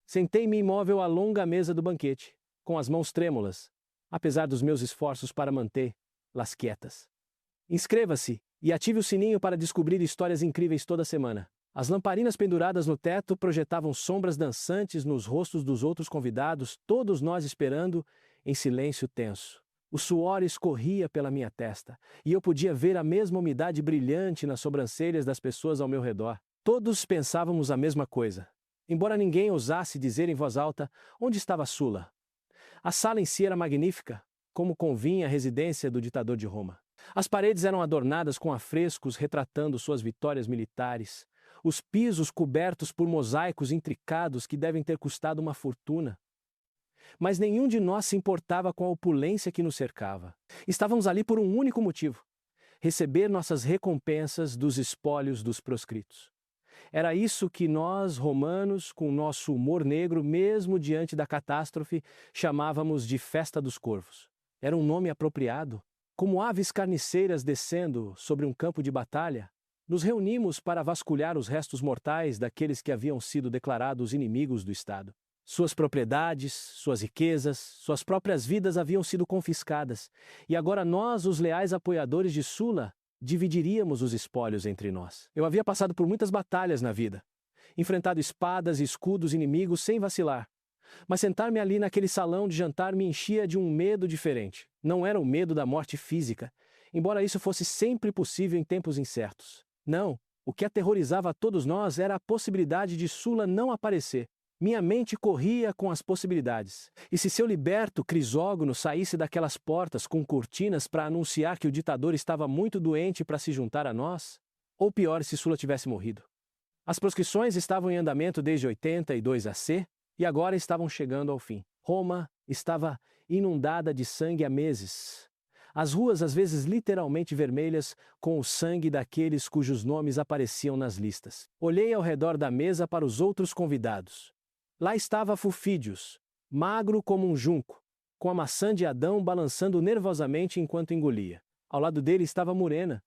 Sentei-me imóvel à longa mesa do banquete, com as mãos trêmulas, apesar dos meus esforços para mantê-las quietas. Inscreva-se e ative o sininho para descobrir histórias incríveis toda semana. As lamparinas penduradas no teto projetavam sombras dançantes nos rostos dos outros convidados, todos nós esperando em silêncio tenso. O suor escorria pela minha testa, e eu podia ver a mesma umidade brilhante nas sobrancelhas das pessoas ao meu redor. Todos pensávamos a mesma coisa, embora ninguém ousasse dizer em voz alta onde estava Sula. A sala em si era magnífica, como convinha à residência do ditador de Roma. As paredes eram adornadas com afrescos retratando suas vitórias militares, os pisos cobertos por mosaicos intricados que devem ter custado uma fortuna. Mas nenhum de nós se importava com a opulência que nos cercava. Estávamos ali por um único motivo: receber nossas recompensas dos espólios dos proscritos. Era isso que nós, romanos, com nosso humor negro, mesmo diante da catástrofe, chamávamos de Festa dos Corvos. Era um nome apropriado. Como aves carniceiras descendo sobre um campo de batalha, nos reunimos para vasculhar os restos mortais daqueles que haviam sido declarados inimigos do Estado. Suas propriedades, suas riquezas, suas próprias vidas haviam sido confiscadas, e agora nós, os leais apoiadores de Sula, dividiríamos os espólios entre nós. Eu havia passado por muitas batalhas na vida, enfrentado espadas e escudos inimigos sem vacilar. Mas sentar-me ali naquele salão de jantar me enchia de um medo diferente. Não era o medo da morte física, embora isso fosse sempre possível em tempos incertos. Não, o que aterrorizava a todos nós era a possibilidade de Sula não aparecer. Minha mente corria com as possibilidades. E se seu liberto Crisógono saísse daquelas portas com cortinas para anunciar que o ditador estava muito doente para se juntar a nós? Ou pior, se Sula tivesse morrido? As proscrições estavam em andamento desde 82 AC, e agora estavam chegando ao fim. Roma estava inundada de sangue há meses. As ruas às vezes literalmente vermelhas com o sangue daqueles cujos nomes apareciam nas listas. Olhei ao redor da mesa para os outros convidados. Lá estava Fufídios, magro como um junco, com a maçã de Adão balançando nervosamente enquanto engolia. Ao lado dele estava Murena,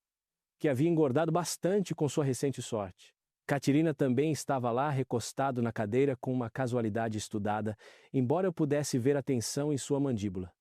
que havia engordado bastante com sua recente sorte. Catirina também estava lá recostado na cadeira com uma casualidade estudada, embora eu pudesse ver a tensão em sua mandíbula.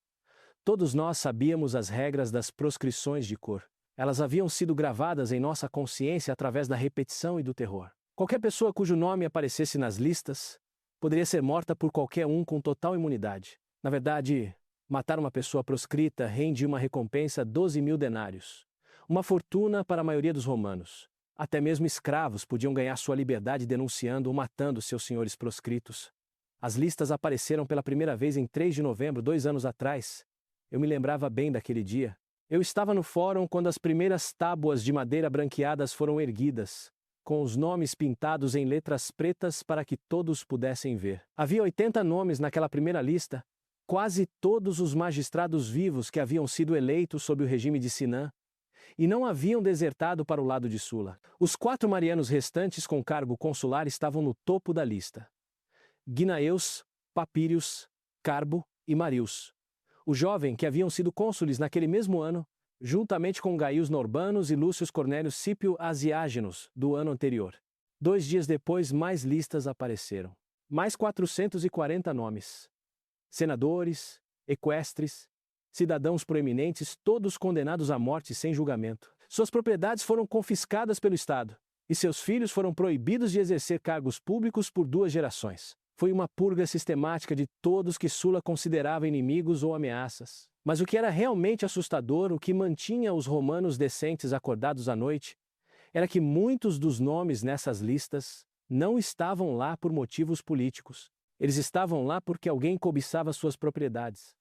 Todos nós sabíamos as regras das proscrições de cor. Elas haviam sido gravadas em nossa consciência através da repetição e do terror. Qualquer pessoa cujo nome aparecesse nas listas poderia ser morta por qualquer um com total imunidade. Na verdade, matar uma pessoa proscrita rendia uma recompensa 12.000 denários, uma fortuna para a maioria dos romanos. Até mesmo escravos podiam ganhar sua liberdade denunciando ou matando seus senhores proscritos. As listas apareceram pela primeira vez em 3 de novembro, 2 anos atrás. Eu me lembrava bem daquele dia. Eu estava no fórum quando as primeiras tábuas de madeira branqueadas foram erguidas, com os nomes pintados em letras pretas para que todos pudessem ver. Havia 80 nomes naquela primeira lista, quase todos os magistrados vivos que haviam sido eleitos sob o regime de Sinan, e não haviam desertado para o lado de Sula. Os 4 marianos restantes com cargo consular estavam no topo da lista: Gnaeus, Papírios, Carbo e Marius. O jovem que haviam sido cônsules naquele mesmo ano, juntamente com Gaius Norbanus e Lúcio Cornélio Scipio Asiágenos, do ano anterior. 2 dias depois, mais listas apareceram. Mais 440 nomes. Senadores, equestres, cidadãos proeminentes, todos condenados à morte sem julgamento. Suas propriedades foram confiscadas pelo Estado, e seus filhos foram proibidos de exercer cargos públicos por 2 gerações. Foi uma purga sistemática de todos que Sula considerava inimigos ou ameaças. Mas o que era realmente assustador, o que mantinha os romanos decentes acordados à noite, era que muitos dos nomes nessas listas não estavam lá por motivos políticos. Eles estavam lá porque alguém cobiçava suas propriedades.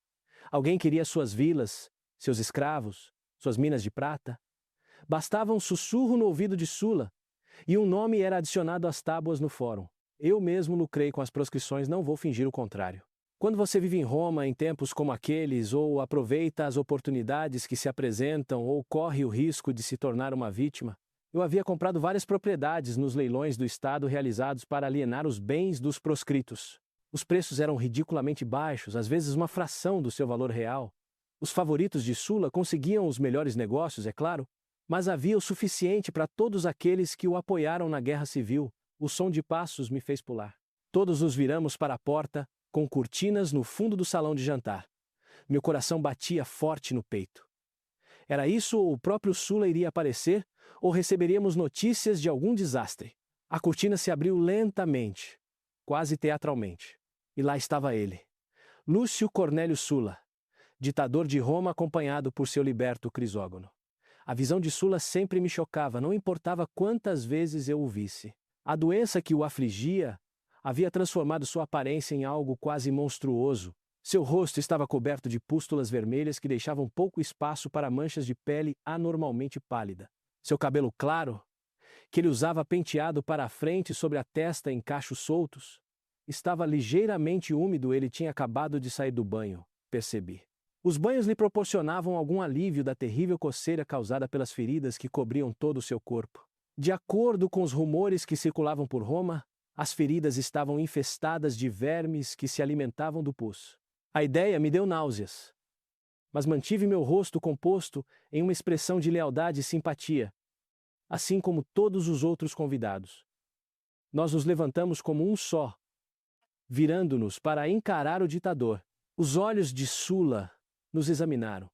Alguém queria suas vilas, seus escravos, suas minas de prata. Bastava um sussurro no ouvido de Sula, e um nome era adicionado às tábuas no fórum. Eu mesmo lucrei com as proscrições, não vou fingir o contrário. Quando você vive em Roma em tempos como aqueles, ou aproveita as oportunidades que se apresentam, ou corre o risco de se tornar uma vítima, eu havia comprado várias propriedades nos leilões do Estado realizados para alienar os bens dos proscritos. Os preços eram ridiculamente baixos, às vezes uma fração do seu valor real. Os favoritos de Sula conseguiam os melhores negócios, é claro, mas havia o suficiente para todos aqueles que o apoiaram na guerra civil. O som de passos me fez pular. Todos nos viramos para a porta, com cortinas no fundo do salão de jantar. Meu coração batia forte no peito. Era isso ou o próprio Sula iria aparecer, ou receberíamos notícias de algum desastre? A cortina se abriu lentamente, quase teatralmente. E lá estava ele, Lúcio Cornélio Sula, ditador de Roma acompanhado por seu liberto Crisógono. A visão de Sula sempre me chocava, não importava quantas vezes eu o visse. A doença que o afligia havia transformado sua aparência em algo quase monstruoso. Seu rosto estava coberto de pústulas vermelhas que deixavam pouco espaço para manchas de pele anormalmente pálida. Seu cabelo claro, que ele usava penteado para a frente sobre a testa em cachos soltos, estava ligeiramente úmido. Ele tinha acabado de sair do banho, percebi. Os banhos lhe proporcionavam algum alívio da terrível coceira causada pelas feridas que cobriam todo o seu corpo. De acordo com os rumores que circulavam por Roma, as feridas estavam infestadas de vermes que se alimentavam do pus. A ideia me deu náuseas, mas mantive meu rosto composto em uma expressão de lealdade e simpatia, assim como todos os outros convidados. Nós nos levantamos como um só, virando-nos para encarar o ditador. Os olhos de Sula nos examinaram.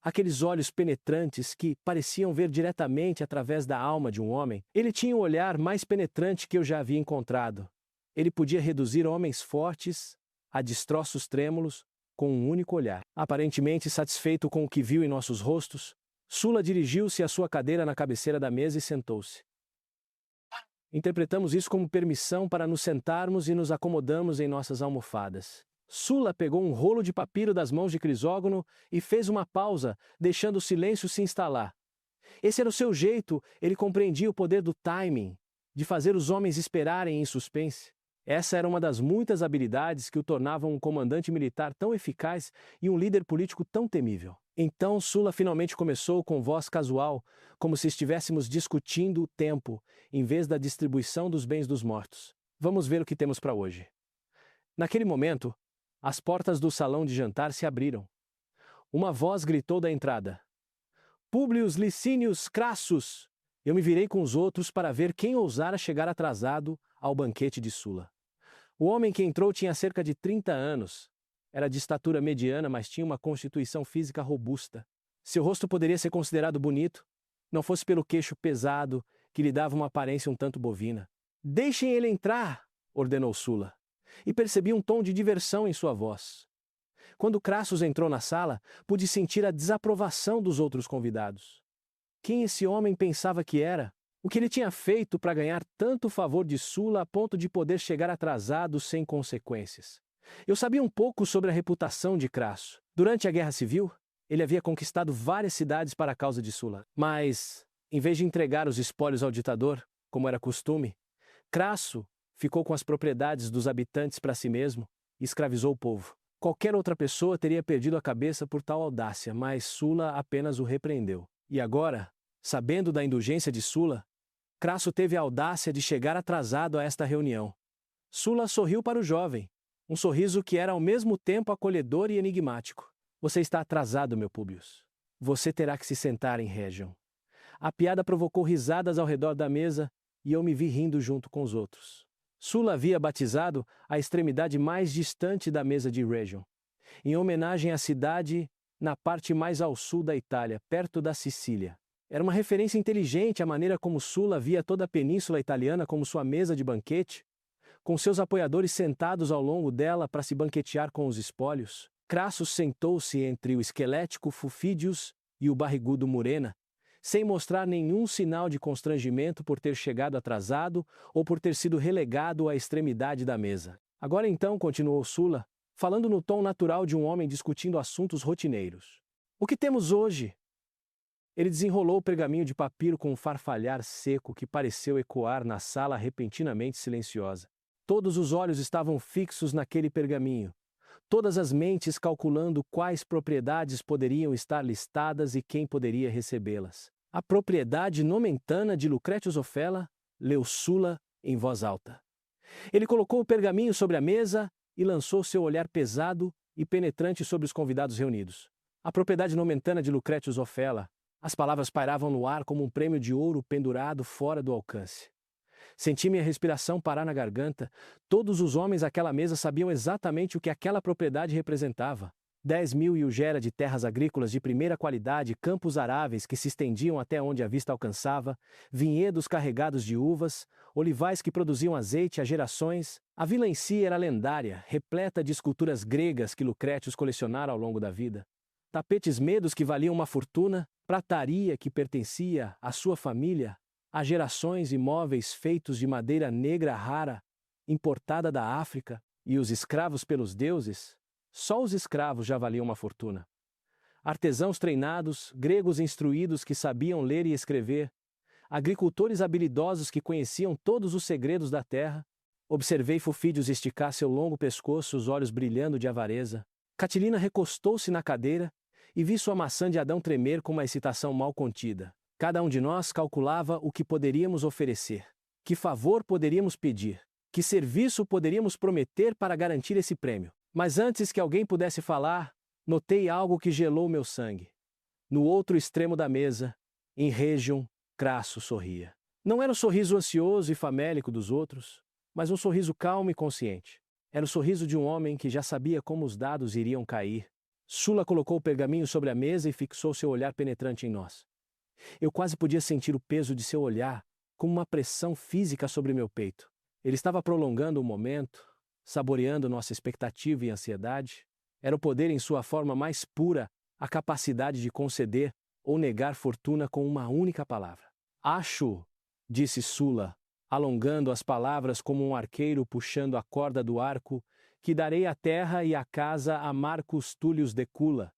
Aqueles olhos penetrantes que pareciam ver diretamente através da alma de um homem. Ele tinha o olhar mais penetrante que eu já havia encontrado. Ele podia reduzir homens fortes a destroços trêmulos com um único olhar. Aparentemente satisfeito com o que viu em nossos rostos, Sula dirigiu-se à sua cadeira na cabeceira da mesa e sentou-se. Interpretamos isso como permissão para nos sentarmos e nos acomodamos em nossas almofadas. Sula pegou um rolo de papiro das mãos de Crisógono e fez uma pausa, deixando o silêncio se instalar. Esse era o seu jeito, ele compreendia o poder do timing, de fazer os homens esperarem em suspense. Essa era uma das muitas habilidades que o tornavam um comandante militar tão eficaz e um líder político tão temível. Então Sula finalmente começou com voz casual, como se estivéssemos discutindo o tempo, em vez da distribuição dos bens dos mortos. Vamos ver o que temos para hoje. Naquele momento, as portas do salão de jantar se abriram. Uma voz gritou da entrada: Públios Licínios Crassus! Eu me virei com os outros para ver quem ousara chegar atrasado ao banquete de Sula. O homem que entrou tinha cerca de 30 anos. Era de estatura mediana, mas tinha uma constituição física robusta. Seu rosto poderia ser considerado bonito, não fosse pelo queixo pesado, que lhe dava uma aparência um tanto bovina. Deixem ele entrar, ordenou Sula, e percebi um tom de diversão em sua voz. Quando Crassus entrou na sala, pude sentir a desaprovação dos outros convidados. Quem esse homem pensava que era? O que ele tinha feito para ganhar tanto favor de Sula a ponto de poder chegar atrasado sem consequências? Eu sabia um pouco sobre a reputação de Crasso. Durante a Guerra Civil, ele havia conquistado várias cidades para a causa de Sula. Mas, em vez de entregar os espólios ao ditador, como era costume, Crasso ficou com as propriedades dos habitantes para si mesmo e escravizou o povo. Qualquer outra pessoa teria perdido a cabeça por tal audácia, mas Sula apenas o repreendeu. E agora, sabendo da indulgência de Sula, Crasso teve a audácia de chegar atrasado a esta reunião. Sula sorriu para o jovem, um sorriso que era ao mesmo tempo acolhedor e enigmático. Você está atrasado, meu Públius. Você terá que se sentar em Région. A piada provocou risadas ao redor da mesa e eu me vi rindo junto com os outros. Sula havia batizado a extremidade mais distante da mesa de Région, em homenagem à cidade na parte mais ao sul da Itália, perto da Sicília. Era uma referência inteligente à maneira como Sula via toda a península italiana como sua mesa de banquete, com seus apoiadores sentados ao longo dela para se banquetear com os espólios. Crassus sentou-se entre o esquelético Fufídius e o barrigudo Murena, sem mostrar nenhum sinal de constrangimento por ter chegado atrasado ou por ter sido relegado à extremidade da mesa. Agora então, continuou Sula, falando no tom natural de um homem discutindo assuntos rotineiros. O que temos hoje? Ele desenrolou o pergaminho de papiro com um farfalhar seco que pareceu ecoar na sala repentinamente silenciosa. Todos os olhos estavam fixos naquele pergaminho, todas as mentes calculando quais propriedades poderiam estar listadas e quem poderia recebê-las. A propriedade nomentana de Lucretius Ofella, leu Sula em voz alta. Ele colocou o pergaminho sobre a mesa e lançou seu olhar pesado e penetrante sobre os convidados reunidos. A propriedade nomentana de Lucretius Ofella. As palavras pairavam no ar como um prêmio de ouro pendurado fora do alcance. Senti minha respiração parar na garganta. Todos os homens àquela mesa sabiam exatamente o que aquela propriedade representava. 10.000 iugera de terras agrícolas de primeira qualidade, campos aráveis que se estendiam até onde a vista alcançava, vinhedos carregados de uvas, olivais que produziam azeite há gerações. A vila em si era lendária, repleta de esculturas gregas que Lucrétios colecionara ao longo da vida. Tapetes medos que valiam uma fortuna, prataria que pertencia à sua família, há gerações, imóveis feitos de madeira negra rara, importada da África, e os escravos pelos deuses. Só os escravos já valiam uma fortuna. Artesãos treinados, gregos instruídos que sabiam ler e escrever, agricultores habilidosos que conheciam todos os segredos da terra. Observei Fufídios esticar seu longo pescoço, os olhos brilhando de avareza. Catilina recostou-se na cadeira e vi sua maçã de Adão tremer com uma excitação mal contida. Cada um de nós calculava o que poderíamos oferecer, que favor poderíamos pedir, que serviço poderíamos prometer para garantir esse prêmio. Mas antes que alguém pudesse falar, notei algo que gelou meu sangue. No outro extremo da mesa, em Rhegium, Crasso sorria. Não era o sorriso ansioso e famélico dos outros, mas um sorriso calmo e consciente. Era o sorriso de um homem que já sabia como os dados iriam cair. Sulla colocou o pergaminho sobre a mesa e fixou seu olhar penetrante em nós. Eu quase podia sentir o peso de seu olhar, como uma pressão física sobre meu peito. Ele estava prolongando o momento, saboreando nossa expectativa e ansiedade. Era o poder em sua forma mais pura, a capacidade de conceder ou negar fortuna com uma única palavra. Acho, disse Sulla, alongando as palavras como um arqueiro puxando a corda do arco, que darei a terra e a casa a Marcus Tullius Decula,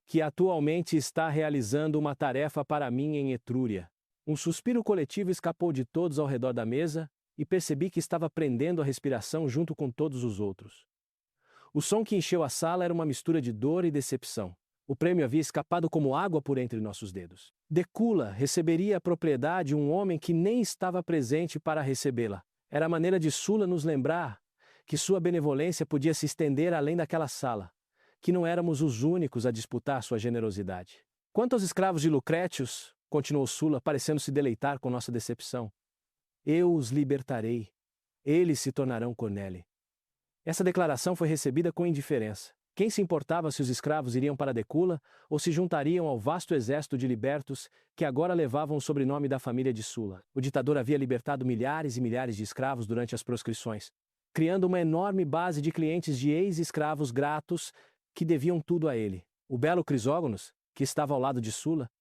que atualmente está realizando uma tarefa para mim em Etrúria. Um suspiro coletivo escapou de todos ao redor da mesa, e percebi que estava prendendo a respiração junto com todos os outros. O som que encheu a sala era uma mistura de dor e decepção. O prêmio havia escapado como água por entre nossos dedos. Decula receberia a propriedade um homem que nem estava presente para recebê-la. Era a maneira de Sulla nos lembrar que sua benevolência podia se estender além daquela sala, que não éramos os únicos a disputar sua generosidade. Quanto aos escravos de Lucrétios, continuou Sulla, parecendo se deleitar com nossa decepção, eu os libertarei. Eles se tornarão Cornélio. Essa declaração foi recebida com indiferença. Quem se importava se os escravos iriam para Decula ou se juntariam ao vasto exército de libertos que agora levavam o sobrenome da família de Sulla? O ditador havia libertado milhares e milhares de escravos durante as proscrições, criando uma enorme base de clientes de ex-escravos gratos que deviam tudo a ele. O belo Crisógonos, que estava ao lado de Sulla,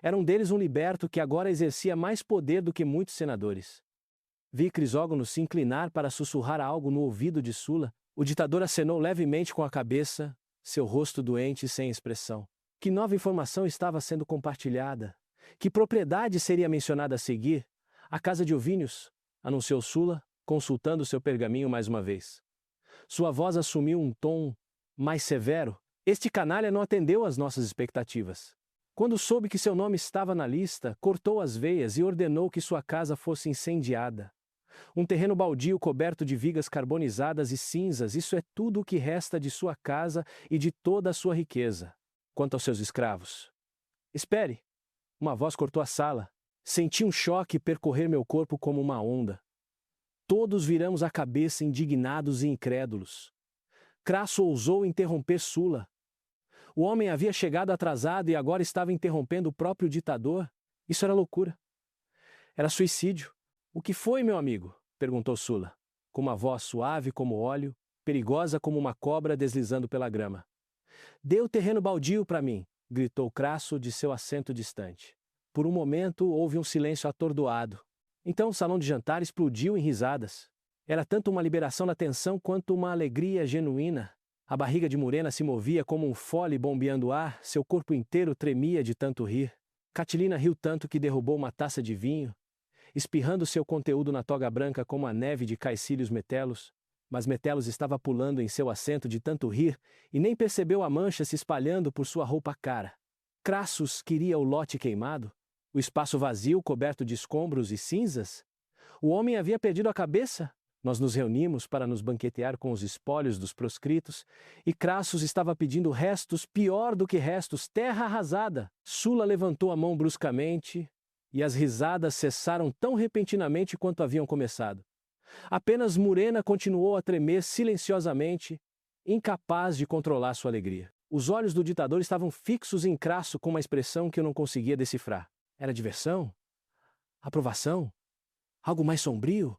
era um deles, um liberto que agora exercia mais poder do que muitos senadores. Vi Crisógono se inclinar para sussurrar algo no ouvido de Sulla. O ditador acenou levemente com a cabeça, seu rosto doente e sem expressão. Que nova informação estava sendo compartilhada? Que propriedade seria mencionada a seguir? A casa de Ovínios, anunciou Sulla, consultando seu pergaminho mais uma vez. Sua voz assumiu um tom mais severo. Este canalha não atendeu às nossas expectativas. Quando soube que seu nome estava na lista, cortou as veias e ordenou que sua casa fosse incendiada. Um terreno baldio coberto de vigas carbonizadas e cinzas, isso é tudo o que resta de sua casa e de toda a sua riqueza. Quanto aos seus escravos. Espere! Uma voz cortou a sala. Senti um choque percorrer meu corpo como uma onda. Todos viramos a cabeça indignados e incrédulos. Crasso ousou interromper Sulla. O homem havia chegado atrasado e agora estava interrompendo o próprio ditador. Isso era loucura. Era suicídio. O que foi, meu amigo? Perguntou Sulla, com uma voz suave como óleo, perigosa como uma cobra deslizando pela grama. Dê o terreno baldio para mim, gritou Crasso de seu assento distante. Por um momento houve um silêncio atordoado. Então o salão de jantar explodiu em risadas. Era tanto uma liberação da tensão quanto uma alegria genuína. A barriga de Murena se movia como um fole bombeando ar, seu corpo inteiro tremia de tanto rir. Catilina riu tanto que derrubou uma taça de vinho, espirrando seu conteúdo na toga branca como a neve de Caecilius Metelos, mas Metelos estava pulando em seu assento de tanto rir e nem percebeu a mancha se espalhando por sua roupa cara. Crassus queria o lote queimado? O espaço vazio coberto de escombros e cinzas? O homem havia perdido a cabeça? Nós nos reunimos para nos banquetear com os espólios dos proscritos, e Crassus estava pedindo restos, pior do que restos, terra arrasada. Sulla levantou a mão bruscamente, E as risadas cessaram tão repentinamente quanto haviam começado. Apenas Murena continuou a tremer silenciosamente, incapaz de controlar sua alegria. Os olhos do ditador estavam fixos em Crasso com uma expressão que eu não conseguia decifrar. Era diversão? Aprovação? Algo mais sombrio?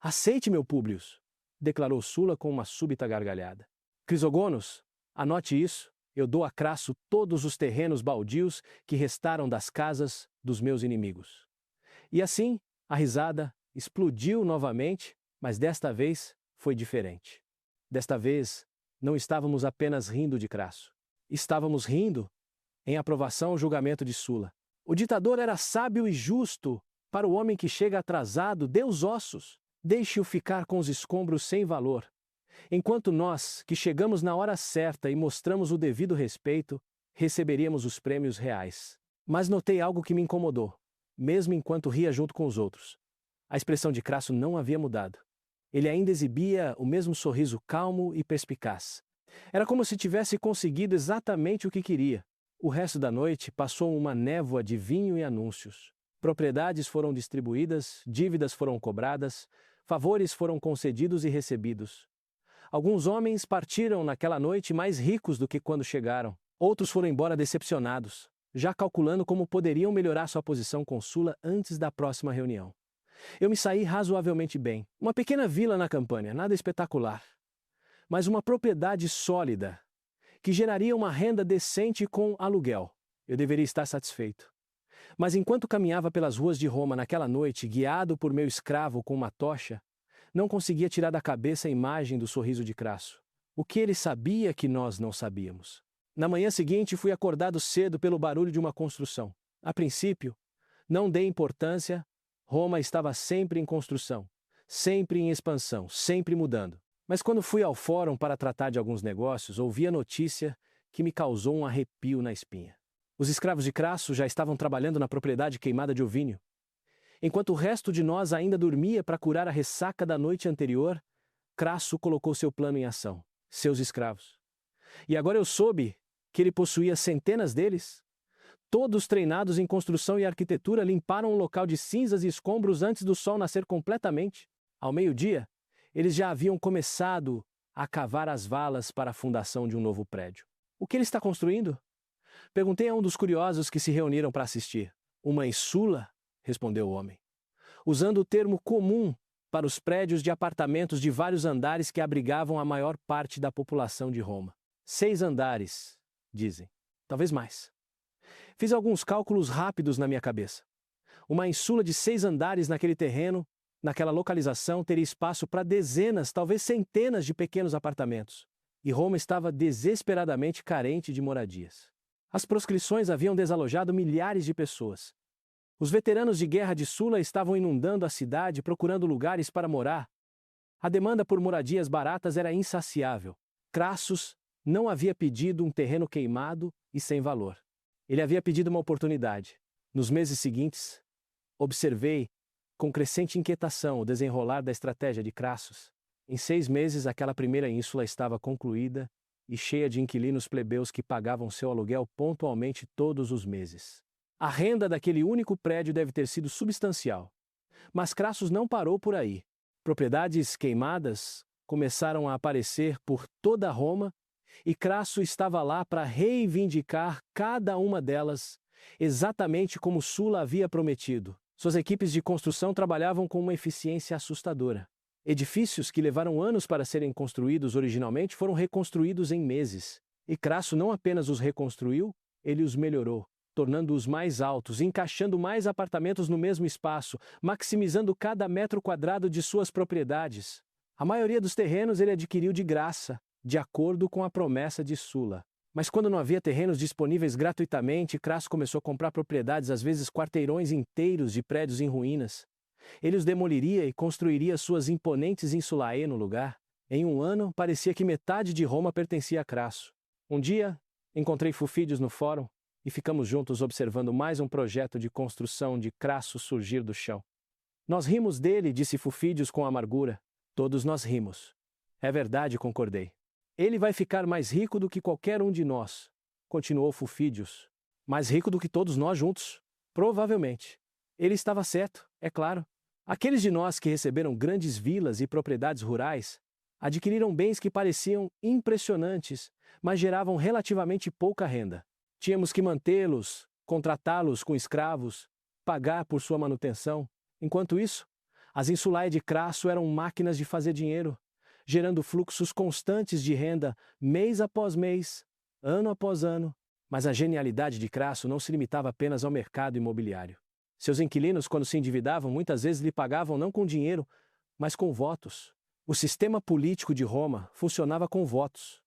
Aceite, meu Públios, declarou Sula com uma súbita gargalhada. Crisogonos, anote isso, eu dou a Crasso todos os terrenos baldios que restaram das casas dos meus inimigos. E assim, a risada explodiu novamente, mas desta vez foi diferente. Desta vez, não estávamos apenas rindo de Crasso. Estávamos rindo em aprovação ao julgamento de Sula. O ditador era sábio e justo. Para o homem que chega atrasado, dê os ossos. Deixe-o ficar com os escombros sem valor. Enquanto nós, que chegamos na hora certa e mostramos o devido respeito, receberíamos os prêmios reais. Mas notei algo que me incomodou, mesmo enquanto ria junto com os outros. A expressão de Crasso não havia mudado. Ele ainda exibia o mesmo sorriso calmo e perspicaz. Era como se tivesse conseguido exatamente o que queria. O resto da noite passou uma névoa de vinho e anúncios. Propriedades foram distribuídas, dívidas foram cobradas, favores foram concedidos e recebidos. Alguns homens partiram naquela noite mais ricos do que quando chegaram. Outros foram embora decepcionados, já calculando como poderiam melhorar sua posição com Sula antes da próxima reunião. Eu me saí razoavelmente bem. Uma pequena vila na Campânia, nada espetacular. Mas uma propriedade sólida, que geraria uma renda decente com aluguel. Eu deveria estar satisfeito. Mas enquanto caminhava pelas ruas de Roma naquela noite, guiado por meu escravo com uma tocha, não conseguia tirar da cabeça a imagem do sorriso de Crasso. O que ele sabia que nós não sabíamos. Na manhã seguinte fui acordado cedo pelo barulho de uma construção. A princípio, não dei importância. Roma estava sempre em construção, sempre em expansão, sempre mudando. Mas quando fui ao fórum para tratar de alguns negócios, ouvi a notícia que me causou um arrepio na espinha. Os escravos de Crasso já estavam trabalhando na propriedade queimada de Ovínio. Enquanto o resto de nós ainda dormia para curar a ressaca da noite anterior, Crasso colocou seu plano em ação, seus escravos. E agora eu soube que ele possuía centenas deles. Todos treinados em construção e arquitetura limparam o local de cinzas e escombros antes do sol nascer completamente. Ao meio-dia, eles já haviam começado a cavar as valas para a fundação de um novo prédio. O que ele está construindo? Perguntei a um dos curiosos que se reuniram para assistir. Uma insula, respondeu o homem, usando o termo comum para os prédios de apartamentos de vários andares que abrigavam a maior parte da população de Roma. 6 andares, dizem. Talvez mais. Fiz alguns cálculos rápidos na minha cabeça. Uma insula de 6 andares naquele terreno, naquela localização, teria espaço para dezenas, talvez centenas de pequenos apartamentos. E Roma estava desesperadamente carente de moradias. As proscrições haviam desalojado milhares de pessoas. Os veteranos de guerra de Sula estavam inundando a cidade procurando lugares para morar. A demanda por moradias baratas era insaciável. Crassus não havia pedido um terreno queimado e sem valor. Ele havia pedido uma oportunidade. Nos meses seguintes, observei, com crescente inquietação, o desenrolar da estratégia de Crassus. Em 6 meses, aquela primeira ínsula estava concluída e cheia de inquilinos plebeus que pagavam seu aluguel pontualmente todos os meses. A renda daquele único prédio deve ter sido substancial. Mas Crassus não parou por aí. Propriedades queimadas começaram a aparecer por toda Roma e Crasso estava lá para reivindicar cada uma delas, exatamente como Sula havia prometido. Suas equipes de construção trabalhavam com uma eficiência assustadora. Edifícios que levaram anos para serem construídos originalmente foram reconstruídos em meses. E Crasso não apenas os reconstruiu, ele os melhorou, tornando-os mais altos, encaixando mais apartamentos no mesmo espaço, maximizando cada metro quadrado de suas propriedades. A maioria dos terrenos ele adquiriu de graça, de acordo com a promessa de Sula. Mas quando não havia terrenos disponíveis gratuitamente, Crasso começou a comprar propriedades, às vezes quarteirões inteiros de prédios em ruínas. Ele os demoliria e construiria suas imponentes insulae no lugar. Em um ano, parecia que metade de Roma pertencia a Crasso. Um dia, encontrei Fufídios no fórum e ficamos juntos observando mais um projeto de construção de Crasso surgir do chão. Nós rimos dele, disse Fufídios com amargura. Todos nós rimos. É verdade, concordei. Ele vai ficar mais rico do que qualquer um de nós, continuou Fufídios. Mais rico do que todos nós juntos? Provavelmente. Ele estava certo, é claro. Aqueles de nós que receberam grandes vilas e propriedades rurais adquiriram bens que pareciam impressionantes, mas geravam relativamente pouca renda. Tínhamos que mantê-los, contratá-los com escravos, pagar por sua manutenção. Enquanto isso, as insulae de Crasso eram máquinas de fazer dinheiro, gerando fluxos constantes de renda mês após mês, ano após ano. Mas a genialidade de Crasso não se limitava apenas ao mercado imobiliário. Seus inquilinos, quando se endividavam, muitas vezes lhe pagavam não com dinheiro, mas com votos. O sistema político de Roma funcionava com votos.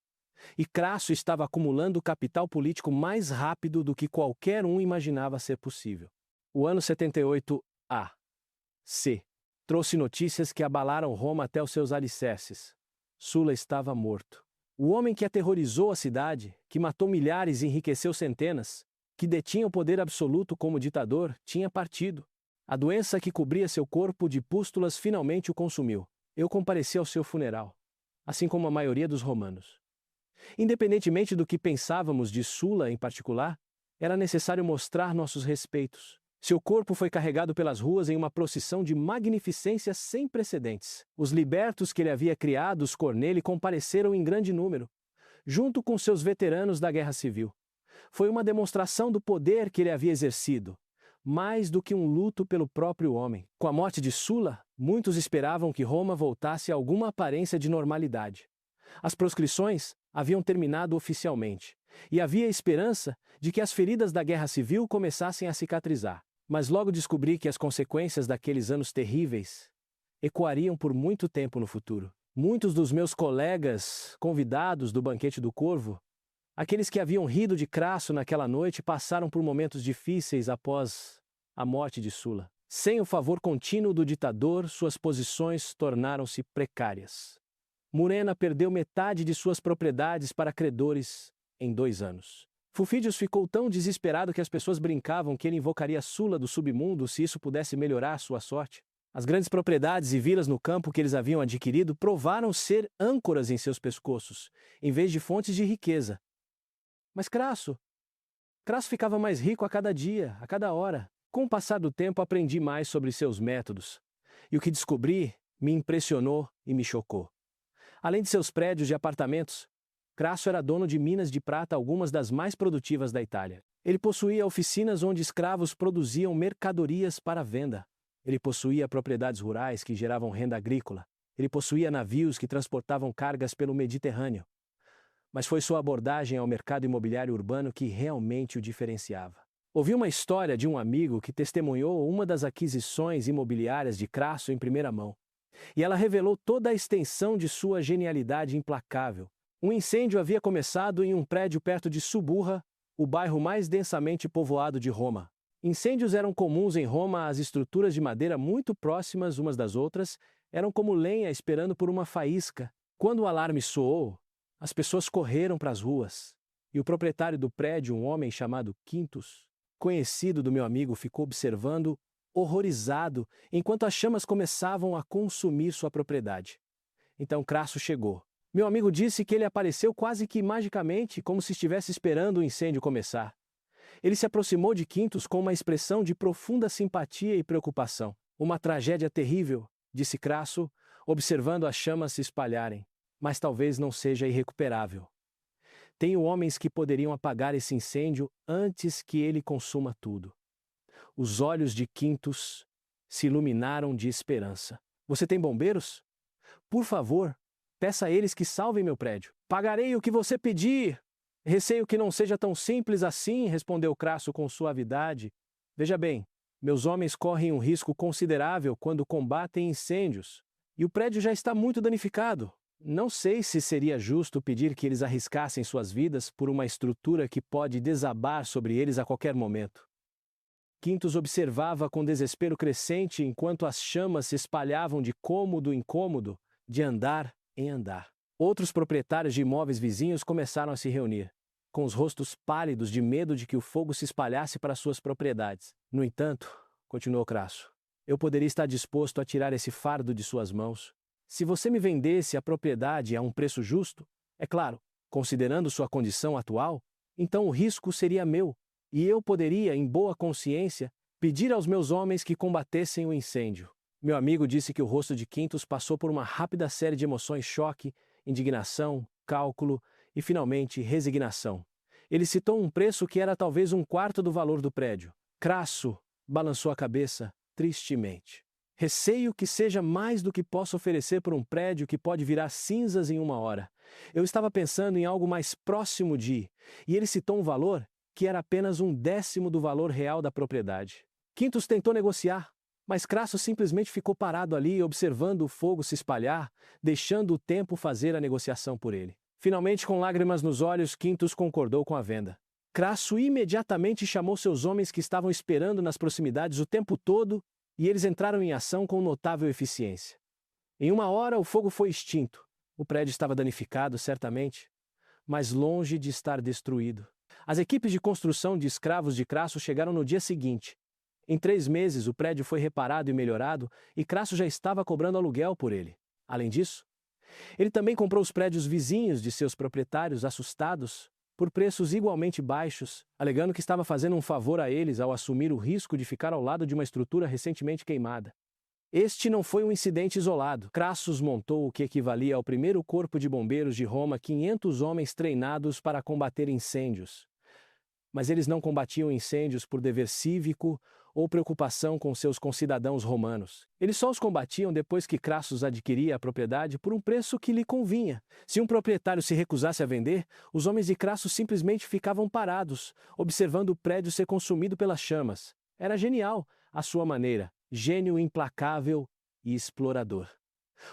E Crasso estava acumulando capital político mais rápido do que qualquer um imaginava ser possível. O ano 78 A.C. trouxe notícias que abalaram Roma até os seus alicerces. Sulla estava morto. O homem que aterrorizou a cidade, que matou milhares e enriqueceu centenas, que detinha o poder absoluto como ditador, tinha partido. A doença que cobria seu corpo de pústulas finalmente o consumiu. Eu compareci ao seu funeral, assim como a maioria dos romanos. Independentemente do que pensávamos de Sulla em particular, era necessário mostrar nossos respeitos. Seu corpo foi carregado pelas ruas em uma procissão de magnificência sem precedentes. Os libertos que ele havia criado, os Cornelii, compareceram em grande número, junto com seus veteranos da Guerra Civil. Foi uma demonstração do poder que ele havia exercido, mais do que um luto pelo próprio homem. Com a morte de Sulla, muitos esperavam que Roma voltasse a alguma aparência de normalidade. As proscrições haviam terminado oficialmente, e havia esperança de que as feridas da Guerra Civil começassem a cicatrizar. Mas logo descobri que as consequências daqueles anos terríveis ecoariam por muito tempo no futuro. Muitos dos meus colegas convidados do banquete do Corvo, aqueles que haviam rido de Crasso naquela noite, passaram por momentos difíceis após a morte de Sulla. Sem o favor contínuo do ditador, suas posições tornaram-se precárias. Murena perdeu metade de suas propriedades para credores em 2 anos. Fulfídios ficou tão desesperado que as pessoas brincavam que ele invocaria Sulla do submundo se isso pudesse melhorar sua sorte. As grandes propriedades e vilas no campo que eles haviam adquirido provaram ser âncoras em seus pescoços, em vez de fontes de riqueza. Mas Crasso ficava mais rico a cada dia, a cada hora. Com o passar do tempo aprendi mais sobre seus métodos, e o que descobri me impressionou e me chocou. Além de seus prédios de apartamentos, Crasso era dono de minas de prata, algumas das mais produtivas da Itália. Ele possuía oficinas onde escravos produziam mercadorias para venda. Ele possuía propriedades rurais que geravam renda agrícola. Ele possuía navios que transportavam cargas pelo Mediterrâneo. Mas foi sua abordagem ao mercado imobiliário urbano que realmente o diferenciava. Ouvi uma história de um amigo que testemunhou uma das aquisições imobiliárias de Crasso em primeira mão. E ela revelou toda a extensão de sua genialidade implacável. Um incêndio havia começado em um prédio perto de Suburra, o bairro mais densamente povoado de Roma. Incêndios eram comuns em Roma, as estruturas de madeira muito próximas umas das outras eram como lenha esperando por uma faísca. Quando o alarme soou, as pessoas correram para as ruas, e o proprietário do prédio, um homem chamado Quintus, conhecido do meu amigo, ficou observando, horrorizado, enquanto as chamas começavam a consumir sua propriedade. Então Crasso chegou. Meu amigo disse que ele apareceu quase que magicamente, como se estivesse esperando o incêndio começar. Ele se aproximou de Quintus com uma expressão de profunda simpatia e preocupação. Uma tragédia terrível, disse Crasso, observando as chamas se espalharem, mas talvez não seja irrecuperável. Tenho homens que poderiam apagar esse incêndio antes que ele consuma tudo. Os olhos de Quintus se iluminaram de esperança. Você tem bombeiros? Por favor, peça a eles que salvem meu prédio. Pagarei o que você pedir. Receio que não seja tão simples assim, respondeu Crasso com suavidade. Veja bem, meus homens correm um risco considerável quando combatem incêndios. E o prédio já está muito danificado. Não sei se seria justo pedir que eles arriscassem suas vidas por uma estrutura que pode desabar sobre eles a qualquer momento. Quintus observava com desespero crescente enquanto as chamas se espalhavam de cômodo em cômodo, de andar em andar. Outros proprietários de imóveis vizinhos começaram a se reunir, com os rostos pálidos de medo de que o fogo se espalhasse para suas propriedades. No entanto, continuou Crasso, eu poderia estar disposto a tirar esse fardo de suas mãos. Se você me vendesse a propriedade a um preço justo, é claro, considerando sua condição atual, então o risco seria meu, e eu poderia, em boa consciência, Pedir aos meus homens que combatessem o incêndio. Meu amigo disse que o rosto de Quintus passou por uma rápida série de emoções: choque, indignação, cálculo e, finalmente, resignação. Ele citou um preço que era talvez um quarto do valor do prédio. Crasso balançou a cabeça, tristemente. Receio que seja mais do que posso oferecer por um prédio que pode virar cinzas em uma hora. Eu estava pensando em algo mais próximo de... E ele citou um valor que era apenas 1/10 do valor real da propriedade. Quintus tentou negociar, mas Crasso simplesmente ficou parado ali, observando o fogo se espalhar, deixando o tempo fazer a negociação por ele. Finalmente, com lágrimas nos olhos, Quintus concordou com a venda. Crasso imediatamente chamou seus homens que estavam esperando nas proximidades o tempo todo, e eles entraram em ação com notável eficiência. Em uma hora, o fogo foi extinto. O prédio estava danificado, certamente, mas longe de estar destruído. As equipes de construção de escravos de Crasso chegaram no dia seguinte. Em 3 meses, o prédio foi reparado e melhorado, e Crasso já estava cobrando aluguel por ele. Além disso, ele também comprou os prédios vizinhos de seus proprietários, assustados, por preços igualmente baixos, alegando que estava fazendo um favor a eles ao assumir o risco de ficar ao lado de uma estrutura recentemente queimada. Este não foi um incidente isolado. Crassus montou o que equivalia ao primeiro corpo de bombeiros de Roma, 500 homens treinados para combater incêndios. Mas eles não combatiam incêndios por dever cívico ou preocupação com seus concidadãos romanos. Eles só os combatiam depois que Crassus adquiria a propriedade por um preço que lhe convinha. Se um proprietário se recusasse a vender, os homens de Crassus simplesmente ficavam parados, observando o prédio ser consumido pelas chamas. Era genial, à sua maneira, gênio implacável e explorador.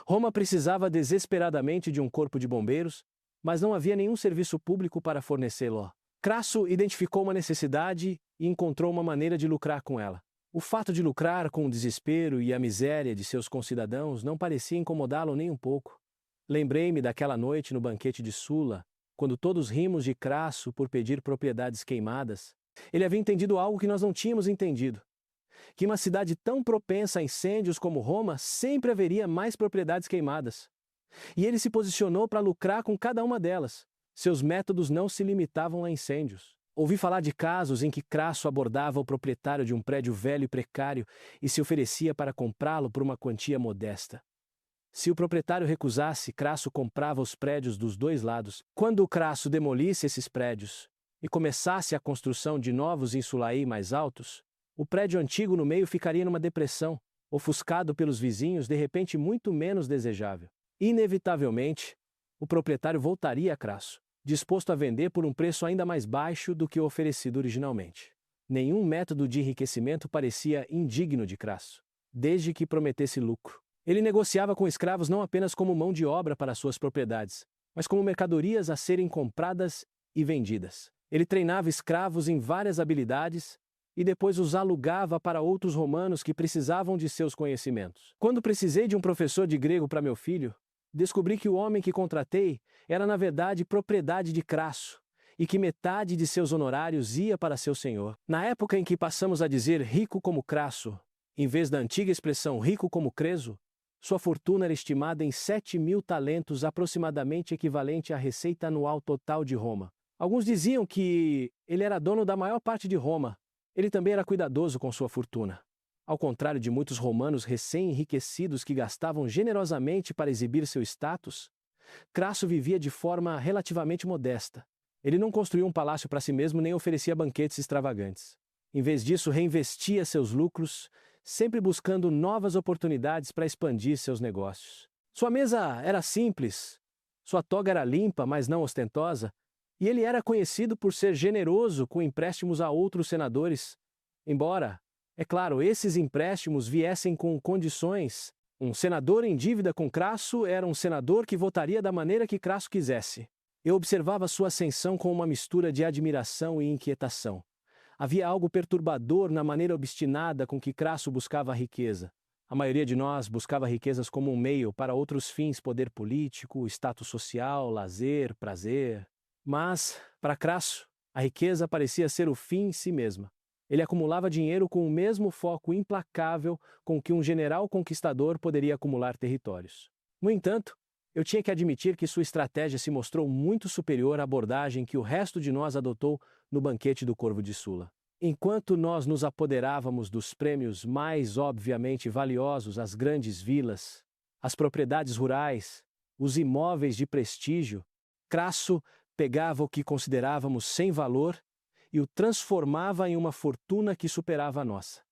Roma precisava desesperadamente de um corpo de bombeiros, mas não havia nenhum serviço público para fornecê-lo. Crasso identificou uma necessidade e encontrou uma maneira de lucrar com ela. O fato de lucrar com o desespero e a miséria de seus concidadãos não parecia incomodá-lo nem um pouco. Lembrei-me daquela noite no banquete de Sula, quando todos rimos de Crasso por pedir propriedades queimadas. Ele havia entendido algo que nós não tínhamos entendido: que em uma cidade tão propensa a incêndios como Roma, sempre haveria mais propriedades queimadas. E ele se posicionou para lucrar com cada uma delas. Seus métodos não se limitavam a incêndios. Ouvi falar de casos em que Crasso abordava o proprietário de um prédio velho e precário e se oferecia para comprá-lo por uma quantia modesta. Se o proprietário recusasse, Crasso comprava os prédios dos 2 lados. Quando o Crasso demolisse esses prédios e começasse a construção de novos em Sulaí mais altos, o prédio antigo no meio ficaria numa depressão, ofuscado pelos vizinhos, de repente muito menos desejável. Inevitavelmente, o proprietário voltaria a Crasso, disposto a vender por um preço ainda mais baixo do que o oferecido originalmente. Nenhum método de enriquecimento parecia indigno de Crasso, desde que prometesse lucro. Ele negociava com escravos não apenas como mão de obra para suas propriedades, mas como mercadorias a serem compradas e vendidas. Ele treinava escravos em várias habilidades e depois os alugava para outros romanos que precisavam de seus conhecimentos. Quando precisei de um professor de grego para meu filho, descobri que o homem que contratei era na verdade propriedade de Crasso, e que metade de seus honorários ia para seu senhor. Na época em que passamos a dizer rico como Crasso, em vez da antiga expressão rico como Creso, sua fortuna era estimada em 7.000 talentos, aproximadamente equivalente à receita anual total de Roma. Alguns diziam que ele era dono da maior parte de Roma. Ele também era cuidadoso com sua fortuna. Ao contrário de muitos romanos recém-enriquecidos que gastavam generosamente para exibir seu status, Crasso vivia de forma relativamente modesta. Ele não construiu um palácio para si mesmo nem oferecia banquetes extravagantes. Em vez disso, reinvestia seus lucros, sempre buscando novas oportunidades para expandir seus negócios. Sua mesa era simples, sua toga era limpa, mas não ostentosa, e ele era conhecido por ser generoso com empréstimos a outros senadores, embora, é claro, esses empréstimos viessem com condições. Um senador em dívida com Crasso era um senador que votaria da maneira que Crasso quisesse. Eu observava sua ascensão com uma mistura de admiração e inquietação. Havia algo perturbador na maneira obstinada com que Crasso buscava a riqueza. A maioria de nós buscava riquezas como um meio para outros fins: poder político, status social, lazer, prazer. Mas, para Crasso, a riqueza parecia ser o fim em si mesma. Ele acumulava dinheiro com o mesmo foco implacável com que um general conquistador poderia acumular territórios. No entanto, eu tinha que admitir que sua estratégia se mostrou muito superior à abordagem que o resto de nós adotou no banquete do Corvo de Sula. Enquanto nós nos apoderávamos dos prêmios mais obviamente valiosos, as grandes vilas, as propriedades rurais, os imóveis de prestígio, Crasso pegava o que considerávamos sem valor e o transformava em uma fortuna que superava a nossa.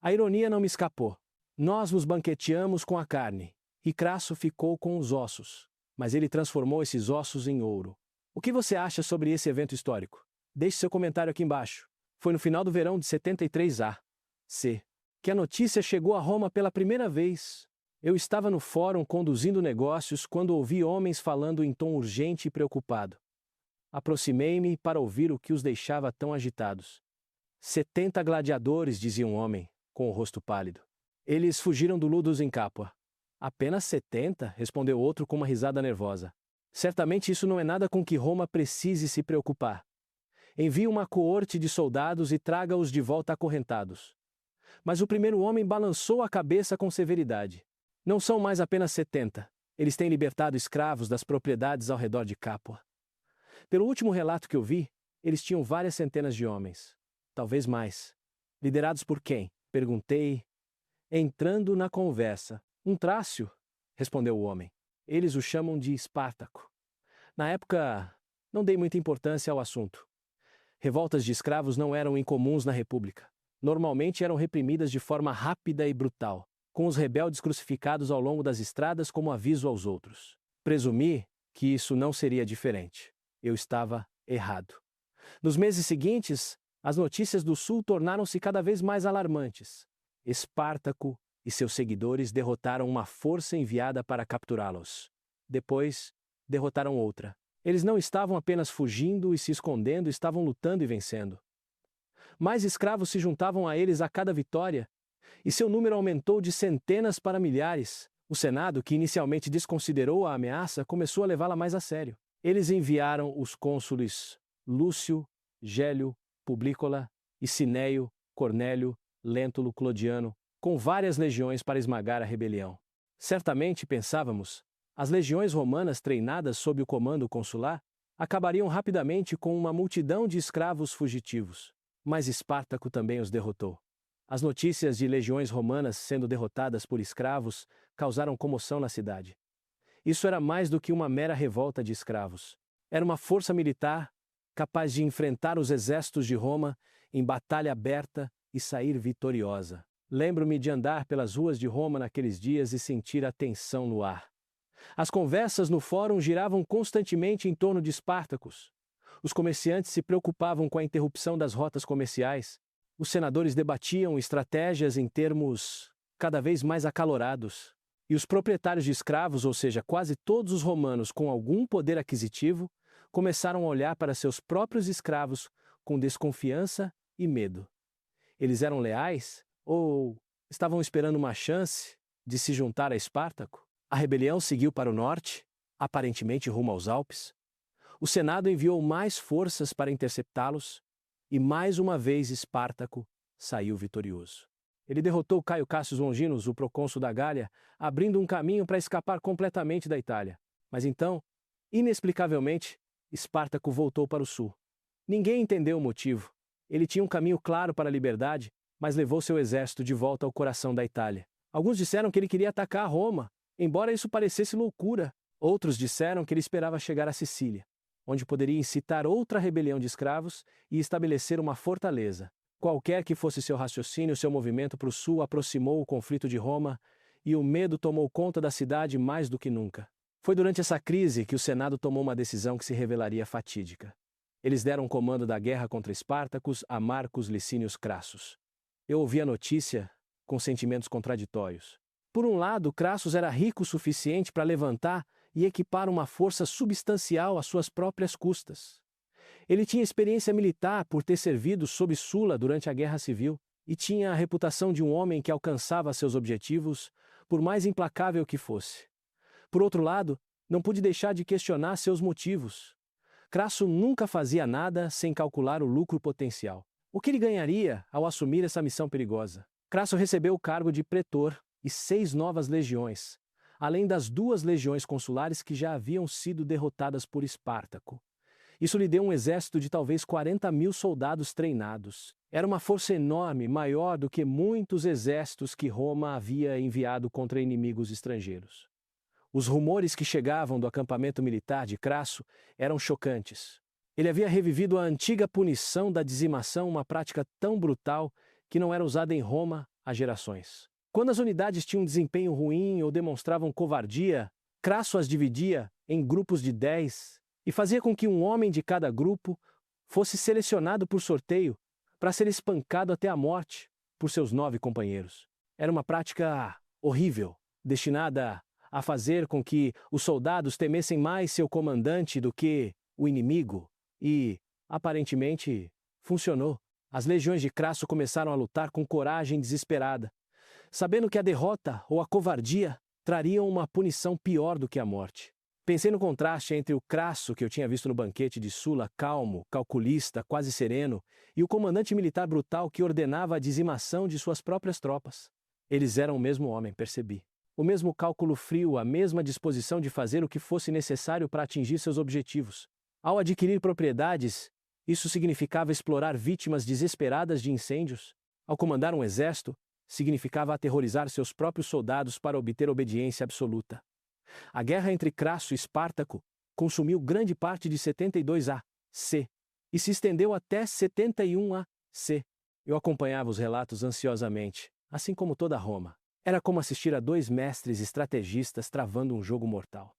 A ironia não me escapou. Nós nos banqueteamos com a carne, e Crasso ficou com os ossos, mas ele transformou esses ossos em ouro. O que você acha sobre esse evento histórico? Deixe seu comentário aqui embaixo. Foi no final do verão de 73 A.C. que a notícia chegou a Roma pela primeira vez. Eu estava no fórum conduzindo negócios quando ouvi homens falando em tom urgente e preocupado. Aproximei-me para ouvir o que os deixava tão agitados. 70 gladiadores, dizia um homem, com o rosto pálido. Eles fugiram do Ludus em Capua. Apenas 70? Respondeu outro com uma risada nervosa. Certamente isso não é nada com que Roma precise se preocupar. Envie uma coorte de soldados e traga-os de volta acorrentados. Mas o primeiro homem balançou a cabeça com severidade. Não são mais apenas 70. Eles têm libertado escravos das propriedades ao redor de Capua. Pelo último relato que eu vi, eles tinham várias centenas de homens. Talvez mais. Liderados por quem? Perguntei, entrando na conversa. Um Trácio, respondeu o homem. Eles o chamam de Espartaco. Na época, não dei muita importância ao assunto. Revoltas de escravos não eram incomuns na República. Normalmente eram reprimidas de forma rápida e brutal, com os rebeldes crucificados ao longo das estradas como aviso aos outros. Presumi que isso não seria diferente. Eu estava errado. Nos meses seguintes, as notícias do Sul tornaram-se cada vez mais alarmantes. Espartaco e seus seguidores derrotaram uma força enviada para capturá-los. Depois, derrotaram outra. Eles não estavam apenas fugindo e se escondendo, estavam lutando e vencendo. Mais escravos se juntavam a eles a cada vitória, e seu número aumentou de centenas para milhares. O Senado, que inicialmente desconsiderou a ameaça, começou a levá-la mais a sério. Eles enviaram os cônsules Lúcio, Gélio, Publícola e Cineio, Cornélio, Lentulus, Clodiano, com várias legiões para esmagar a rebelião. Certamente, pensávamos, as legiões romanas treinadas sob o comando consular acabariam rapidamente com uma multidão de escravos fugitivos. Mas Espartaco também os derrotou. As notícias de legiões romanas sendo derrotadas por escravos causaram comoção na cidade. Isso era mais do que uma mera revolta de escravos. Era uma força militar capaz de enfrentar os exércitos de Roma em batalha aberta e sair vitoriosa. Lembro-me de andar pelas ruas de Roma naqueles dias e sentir a tensão no ar. As conversas no fórum giravam constantemente em torno de Espartacus. Os comerciantes se preocupavam com a interrupção das rotas comerciais. Os senadores debatiam estratégias em termos cada vez mais acalorados. E os proprietários de escravos, ou seja, quase todos os romanos com algum poder aquisitivo, começaram a olhar para seus próprios escravos com desconfiança e medo. Eles eram leais? Ou estavam esperando uma chance de se juntar a Espartaco? A rebelião seguiu para o norte, aparentemente rumo aos Alpes. O Senado enviou mais forças para interceptá-los, e mais uma vez Espartaco saiu vitorioso. Ele derrotou Caio Cássio Longinus, o procônsul da Gália, abrindo um caminho para escapar completamente da Itália. Mas então, inexplicavelmente, Espartaco voltou para o sul. Ninguém entendeu o motivo. Ele tinha um caminho claro para a liberdade, mas levou seu exército de volta ao coração da Itália. Alguns disseram que ele queria atacar Roma, embora isso parecesse loucura. Outros disseram que ele esperava chegar a Sicília, onde poderia incitar outra rebelião de escravos e estabelecer uma fortaleza. Qualquer que fosse seu raciocínio, seu movimento para o sul aproximou o conflito de Roma e o medo tomou conta da cidade mais do que nunca. Foi durante essa crise que o Senado tomou uma decisão que se revelaria fatídica. Eles deram o comando da guerra contra Espartacus a Marcus Licinius Crassus. Eu ouvi a notícia com sentimentos contraditórios. Por um lado, Crassus era rico o suficiente para levantar e equipar uma força substancial às suas próprias custas. Ele tinha experiência militar por ter servido sob Sula durante a Guerra Civil e tinha a reputação de um homem que alcançava seus objetivos, por mais implacável que fosse. Por outro lado, não pude deixar de questionar seus motivos. Crasso nunca fazia nada sem calcular o lucro potencial. O que ele ganharia ao assumir essa missão perigosa? Crasso recebeu o cargo de pretor e 6 novas legiões, além das 2 legiões consulares que já haviam sido derrotadas por Espartaco. Isso lhe deu um exército de talvez 40.000 soldados treinados. Era uma força enorme, maior do que muitos exércitos que Roma havia enviado contra inimigos estrangeiros. Os rumores que chegavam do acampamento militar de Crasso eram chocantes. Ele havia revivido a antiga punição da dizimação, uma prática tão brutal que não era usada em Roma há gerações. Quando as unidades tinham um desempenho ruim ou demonstravam covardia, Crasso as dividia em grupos de 10 e fazia com que um homem de cada grupo fosse selecionado por sorteio para ser espancado até a morte por seus 9 companheiros. Era uma prática horrível, destinada a fazer com que os soldados temessem mais seu comandante do que o inimigo, e, aparentemente, funcionou. As legiões de Crasso começaram a lutar com coragem desesperada, sabendo que a derrota ou a covardia trariam uma punição pior do que a morte. Pensei no contraste entre o Crasso que eu tinha visto no banquete de Sula, calmo, calculista, quase sereno, e o comandante militar brutal que ordenava a dizimação de suas próprias tropas. Eles eram o mesmo homem, percebi. O mesmo cálculo frio, a mesma disposição de fazer o que fosse necessário para atingir seus objetivos. Ao adquirir propriedades, isso significava explorar vítimas desesperadas de incêndios. Ao comandar um exército, significava aterrorizar seus próprios soldados para obter obediência absoluta. A guerra entre Crasso e Espartaco consumiu grande parte de 72 A.C. e se estendeu até 71 A.C. Eu acompanhava os relatos ansiosamente, assim como toda Roma. Era como assistir a 2 mestres estrategistas travando um jogo mortal.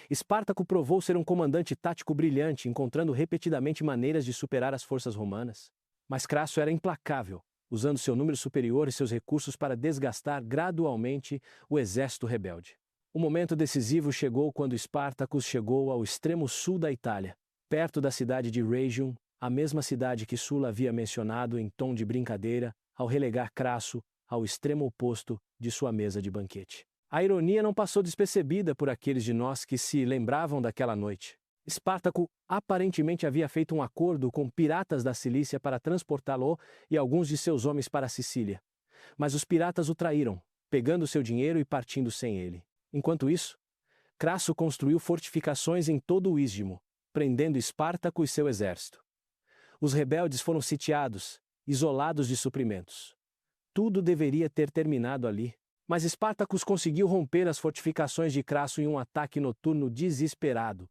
Espartaco provou ser um comandante tático brilhante, encontrando repetidamente maneiras de superar as forças romanas. Mas Crasso era implacável, usando seu número superior e seus recursos para desgastar gradualmente o exército rebelde. O momento decisivo chegou quando Espartacus chegou ao extremo sul da Itália, perto da cidade de Rhegium, a mesma cidade que Sulla havia mencionado em tom de brincadeira, ao relegar Crasso ao extremo oposto de sua mesa de banquete. A ironia não passou despercebida por aqueles de nós que se lembravam daquela noite. Espartaco aparentemente havia feito um acordo com piratas da Cilícia para transportá-lo e alguns de seus homens para a Sicília. Mas os piratas o traíram, pegando seu dinheiro e partindo sem ele. Enquanto isso, Crasso construiu fortificações em todo o Istmo, prendendo Espartaco e seu exército. Os rebeldes foram sitiados, isolados de suprimentos. Tudo deveria ter terminado ali, mas Espartacus conseguiu romper as fortificações de Crasso em um ataque noturno desesperado,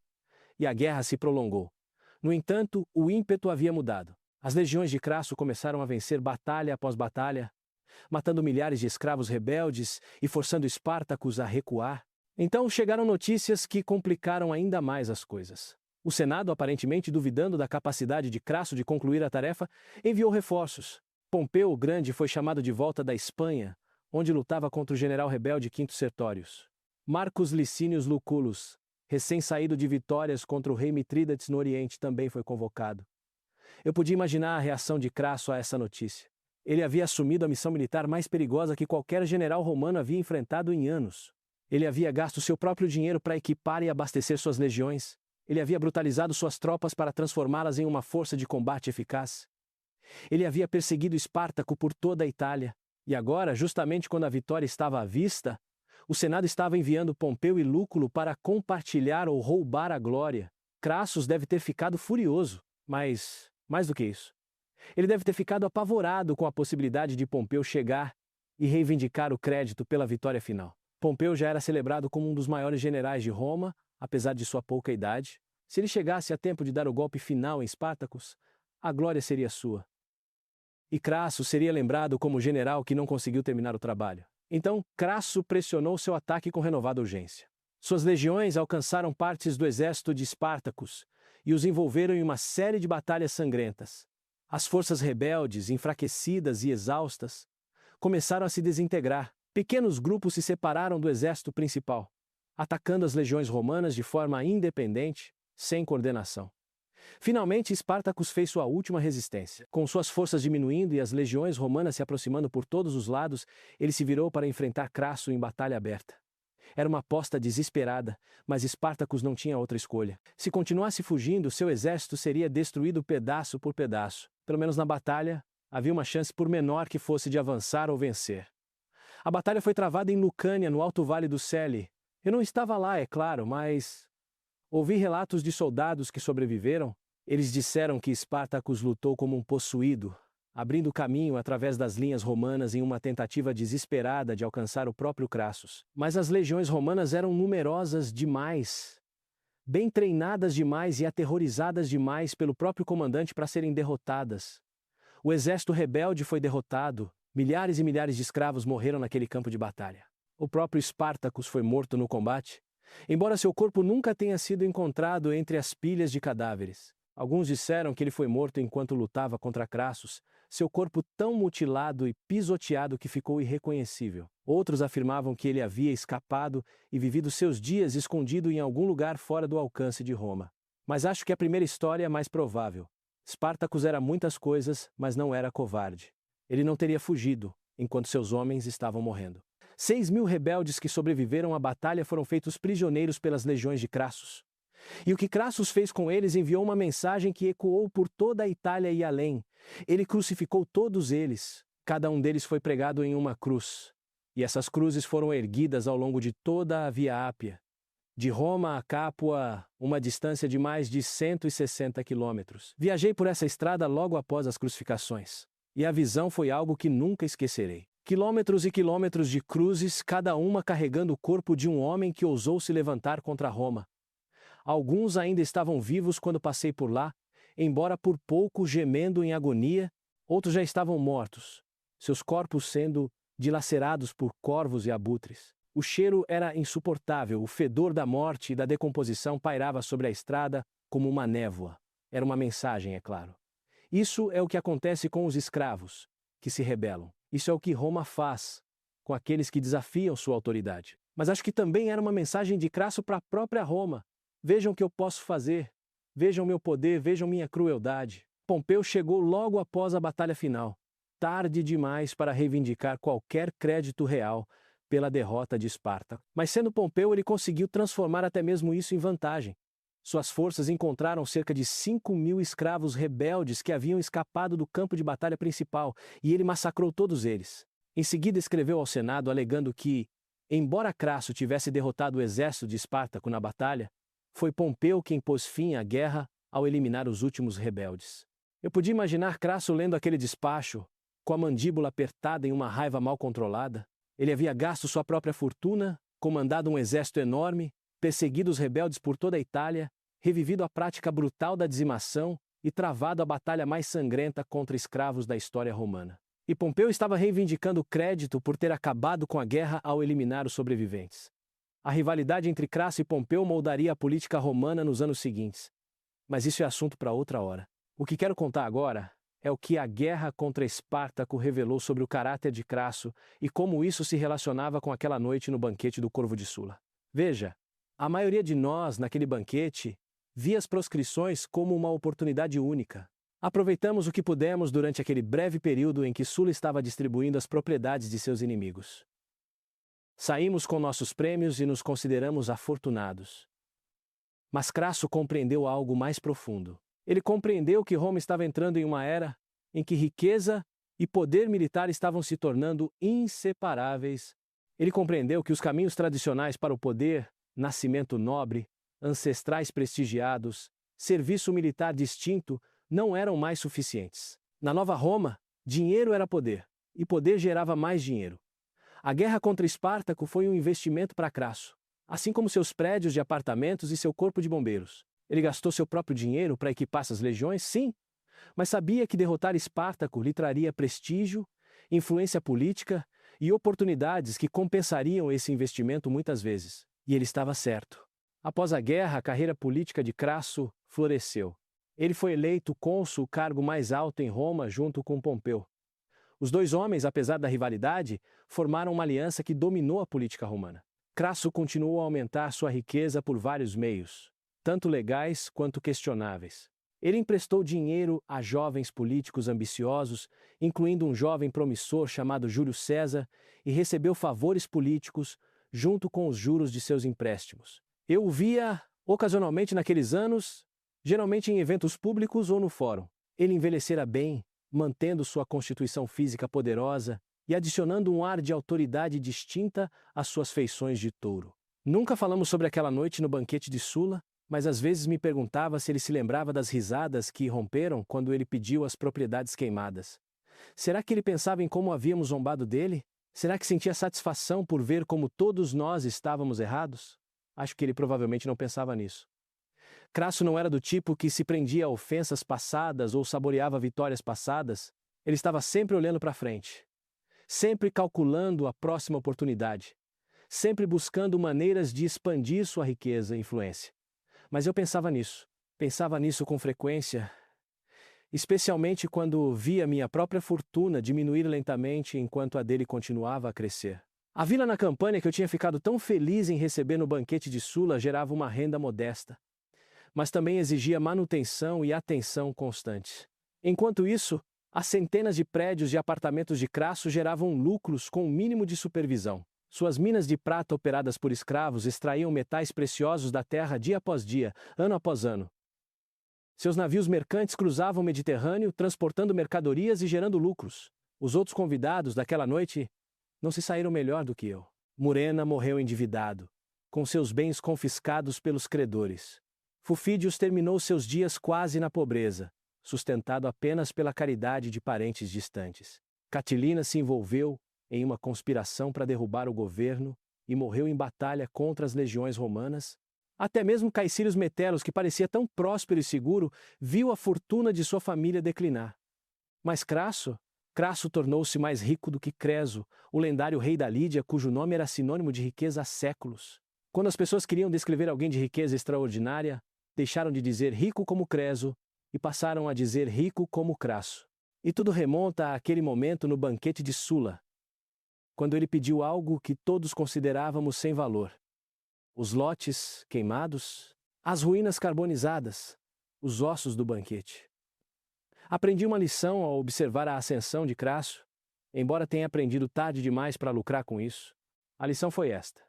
e a guerra se prolongou. No entanto, o ímpeto havia mudado. As legiões de Crasso começaram a vencer batalha após batalha, matando milhares de escravos rebeldes e forçando Espartacus a recuar. Então chegaram notícias que complicaram ainda mais as coisas. O Senado, aparentemente duvidando da capacidade de Crasso de concluir a tarefa, enviou reforços. Pompeu o Grande foi chamado de volta da Espanha, onde lutava contra o general rebelde Quinto Sertórios. Marcus Licinius Lucullus, recém-saído de vitórias contra o rei Mitrídates no Oriente, também foi convocado. Eu podia imaginar a reação de Crasso a essa notícia. Ele havia assumido a missão militar mais perigosa que qualquer general romano havia enfrentado em anos. Ele havia gasto seu próprio dinheiro para equipar e abastecer suas legiões. Ele havia brutalizado suas tropas para transformá-las em uma força de combate eficaz. Ele havia perseguido Espartaco por toda a Itália, e agora, justamente quando a vitória estava à vista, o Senado estava enviando Pompeu e Lúculo para compartilhar ou roubar a glória. Crassus deve ter ficado furioso, mas, mais do que isso, ele deve ter ficado apavorado com a possibilidade de Pompeu chegar e reivindicar o crédito pela vitória final. Pompeu já era celebrado como um dos maiores generais de Roma, apesar de sua pouca idade. Se ele chegasse a tempo de dar o golpe final em Espartacus, a glória seria sua. E Crasso seria lembrado como o general que não conseguiu terminar o trabalho. Então, Crasso pressionou seu ataque com renovada urgência. Suas legiões alcançaram partes do exército de Espartacus e os envolveram em uma série de batalhas sangrentas. As forças rebeldes, enfraquecidas e exaustas, começaram a se desintegrar. Pequenos grupos se separaram do exército principal, atacando as legiões romanas de forma independente, sem coordenação. Finalmente, Espartacus fez sua última resistência. Com suas forças diminuindo e as legiões romanas se aproximando por todos os lados, ele se virou para enfrentar Crasso em batalha aberta. Era uma aposta desesperada, mas Espartacus não tinha outra escolha. Se continuasse fugindo, seu exército seria destruído pedaço por pedaço. Pelo menos na batalha, havia uma chance por menor que fosse de avançar ou vencer. A batalha foi travada em Lucânia, no alto vale do Sele. Eu não estava lá, é claro, mas ouvi relatos de soldados que sobreviveram Eles disseram que Espartacus lutou como um possuído, abrindo caminho através das linhas romanas em uma tentativa desesperada de alcançar o próprio Crassus. Mas as legiões romanas eram numerosas demais, bem treinadas demais e aterrorizadas demais pelo próprio comandante para serem derrotadas. O exército rebelde foi derrotado, milhares e milhares de escravos morreram naquele campo de batalha. O próprio Espartacus foi morto no combate, embora seu corpo nunca tenha sido encontrado entre as pilhas de cadáveres. Alguns disseram que ele foi morto enquanto lutava contra Crassus, seu corpo tão mutilado e pisoteado que ficou irreconhecível. Outros afirmavam que ele havia escapado e vivido seus dias escondido em algum lugar fora do alcance de Roma. Mas acho que a primeira história é mais provável. Espartacus era muitas coisas, mas não era covarde. Ele não teria fugido, enquanto seus homens estavam morrendo. 6.000 rebeldes que sobreviveram à batalha foram feitos prisioneiros pelas legiões de Crassus. E o que Crassus fez com eles enviou uma mensagem que ecoou por toda a Itália e além. Ele crucificou todos eles. Cada um deles foi pregado em uma cruz. E essas cruzes foram erguidas ao longo de toda a Via Ápia. De Roma a Capua, uma distância de mais de 160 quilômetros. Viajei por essa estrada logo após as crucificações. E a visão foi algo que nunca esquecerei. Quilômetros e quilômetros de cruzes, cada uma carregando o corpo de um homem que ousou se levantar contra Roma. Alguns ainda estavam vivos quando passei por lá, embora por pouco gemendo em agonia, outros já estavam mortos, seus corpos sendo dilacerados por corvos e abutres. O cheiro era insuportável, o fedor da morte e da decomposição pairava sobre a estrada como uma névoa. Era uma mensagem, é claro. Isso é o que acontece com os escravos, que se rebelam. Isso é o que Roma faz com aqueles que desafiam sua autoridade. Mas acho que também era uma mensagem de Crasso para a própria Roma. Vejam o que eu posso fazer. Vejam meu poder, vejam minha crueldade. Pompeu chegou logo após a batalha final. Tarde demais para reivindicar qualquer crédito real pela derrota de Esparta. Mas sendo Pompeu, ele conseguiu transformar até mesmo isso em vantagem. Suas forças encontraram cerca de 5.000 escravos rebeldes que haviam escapado do campo de batalha principal, e ele massacrou todos eles. Em seguida escreveu ao Senado alegando que, embora Crasso tivesse derrotado o exército de Espartaco na batalha, foi Pompeu quem pôs fim à guerra ao eliminar os últimos rebeldes. Eu podia imaginar Crasso lendo aquele despacho, com a mandíbula apertada em uma raiva mal controlada. Ele havia gasto sua própria fortuna, comandado um exército enorme, perseguido os rebeldes por toda a Itália, revivido a prática brutal da dizimação e travado a batalha mais sangrenta contra escravos da história romana. E Pompeu estava reivindicando crédito por ter acabado com a guerra ao eliminar os sobreviventes. A rivalidade entre Crasso e Pompeu moldaria a política romana nos anos seguintes. Mas isso é assunto para outra hora. O que quero contar agora é o que a guerra contra Espartaco revelou sobre o caráter de Crasso e como isso se relacionava com aquela noite no banquete do Corvo de Sula. Veja, a maioria de nós, naquele banquete, via as proscrições como uma oportunidade única. Aproveitamos o que pudemos durante aquele breve período em que Sula estava distribuindo as propriedades de seus inimigos. Saímos com nossos prêmios e nos consideramos afortunados. Mas Crasso compreendeu algo mais profundo. Ele compreendeu que Roma estava entrando em uma era em que riqueza e poder militar estavam se tornando inseparáveis. Ele compreendeu que os caminhos tradicionais para o poder, nascimento nobre, ancestrais prestigiados, serviço militar distinto, não eram mais suficientes. Na Nova Roma, dinheiro era poder, e poder gerava mais dinheiro. A guerra contra Espartaco foi um investimento para Crasso, assim como seus prédios de apartamentos e seu corpo de bombeiros. Ele gastou seu próprio dinheiro para equipar essas legiões? Sim, mas sabia que derrotar Espartaco lhe traria prestígio, influência política e oportunidades que compensariam esse investimento muitas vezes. E ele estava certo. Após a guerra, a carreira política de Crasso floresceu. Ele foi eleito cônsul, o cargo mais alto em Roma, junto com Pompeu. Os dois homens, apesar da rivalidade, formaram uma aliança que dominou a política romana. Crasso continuou a aumentar sua riqueza por vários meios, tanto legais quanto questionáveis. Ele emprestou dinheiro a jovens políticos ambiciosos, incluindo um jovem promissor chamado Júlio César, e recebeu favores políticos junto com os juros de seus empréstimos. Eu o via ocasionalmente naqueles anos, geralmente em eventos públicos ou no fórum. Ele envelhecera bem, mantendo sua constituição física poderosa e adicionando um ar de autoridade distinta às suas feições de touro. Nunca falamos sobre aquela noite no banquete de Sula, mas às vezes me perguntava se ele se lembrava das risadas que romperam quando ele pediu as propriedades queimadas. Será que ele pensava em como havíamos zombado dele? Será que sentia satisfação por ver como todos nós estávamos errados? Acho que ele provavelmente não pensava nisso. Crasso não era do tipo que se prendia a ofensas passadas ou saboreava vitórias passadas. Ele estava sempre olhando para frente, sempre calculando a próxima oportunidade, sempre buscando maneiras de expandir sua riqueza e influência. Mas eu pensava nisso com frequência, especialmente quando via minha própria fortuna diminuir lentamente enquanto a dele continuava a crescer. A vila na Campânia que eu tinha ficado tão feliz em receber no banquete de Sula gerava uma renda modesta, mas também exigia manutenção e atenção constantes. Enquanto isso, as centenas de prédios e apartamentos de Crasso geravam lucros com o mínimo de supervisão. Suas minas de prata operadas por escravos extraíam metais preciosos da terra dia após dia, ano após ano. Seus navios mercantes cruzavam o Mediterrâneo, transportando mercadorias e gerando lucros. Os outros convidados daquela noite não se saíram melhor do que eu. Murena morreu endividado, com seus bens confiscados pelos credores. Fufídios terminou seus dias quase na pobreza, sustentado apenas pela caridade de parentes distantes. Catilina se envolveu em uma conspiração para derrubar o governo e morreu em batalha contra as legiões romanas. Até mesmo Caecilius Metelos, que parecia tão próspero e seguro, viu a fortuna de sua família declinar. Mas Crasso tornou-se mais rico do que Creso, o lendário rei da Lídia, cujo nome era sinônimo de riqueza há séculos. Quando as pessoas queriam descrever alguém de riqueza extraordinária, deixaram de dizer rico como Creso e passaram a dizer rico como Crasso. E tudo remonta àquele momento no banquete de Sula, quando ele pediu algo que todos considerávamos sem valor: os lotes queimados, as ruínas carbonizadas, os ossos do banquete. Aprendi uma lição ao observar a ascensão de Crasso, embora tenha aprendido tarde demais para lucrar com isso. A lição foi esta: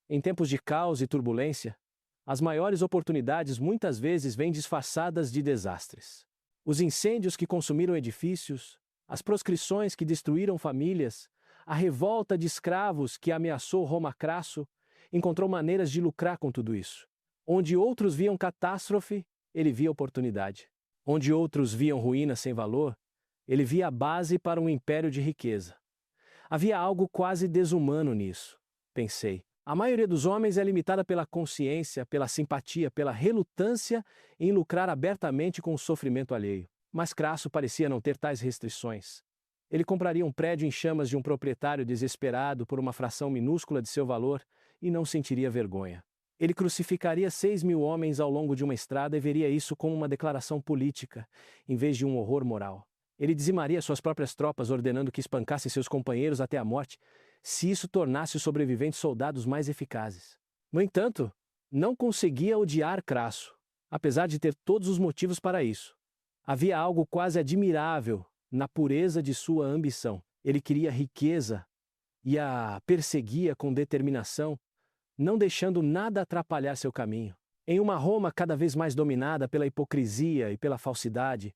em tempos de caos e turbulência, as maiores oportunidades muitas vezes vêm disfarçadas de desastres. Os incêndios que consumiram edifícios, as proscrições que destruíram famílias, a revolta de escravos que ameaçou Roma. Crasso encontrou maneiras de lucrar com tudo isso. Onde outros viam catástrofe, ele via oportunidade. Onde outros viam ruína sem valor, ele via a base para um império de riqueza. Havia algo quase desumano nisso, pensei. A maioria dos homens é limitada pela consciência, pela simpatia, pela relutância em lucrar abertamente com o sofrimento alheio. Mas Crasso parecia não ter tais restrições. Ele compraria um prédio em chamas de um proprietário desesperado por uma fração minúscula de seu valor e não sentiria vergonha. Ele crucificaria 6.000 homens ao longo de uma estrada e veria isso como uma declaração política, em vez de um horror moral. Ele dizimaria suas próprias tropas, ordenando que espancassem seus companheiros até a morte, se isso tornasse os sobreviventes soldados mais eficazes. No entanto, não conseguia odiar Crasso, apesar de ter todos os motivos para isso. Havia algo quase admirável na pureza de sua ambição. Ele queria riqueza e a perseguia com determinação, não deixando nada atrapalhar seu caminho. Em uma Roma cada vez mais dominada pela hipocrisia e pela falsidade,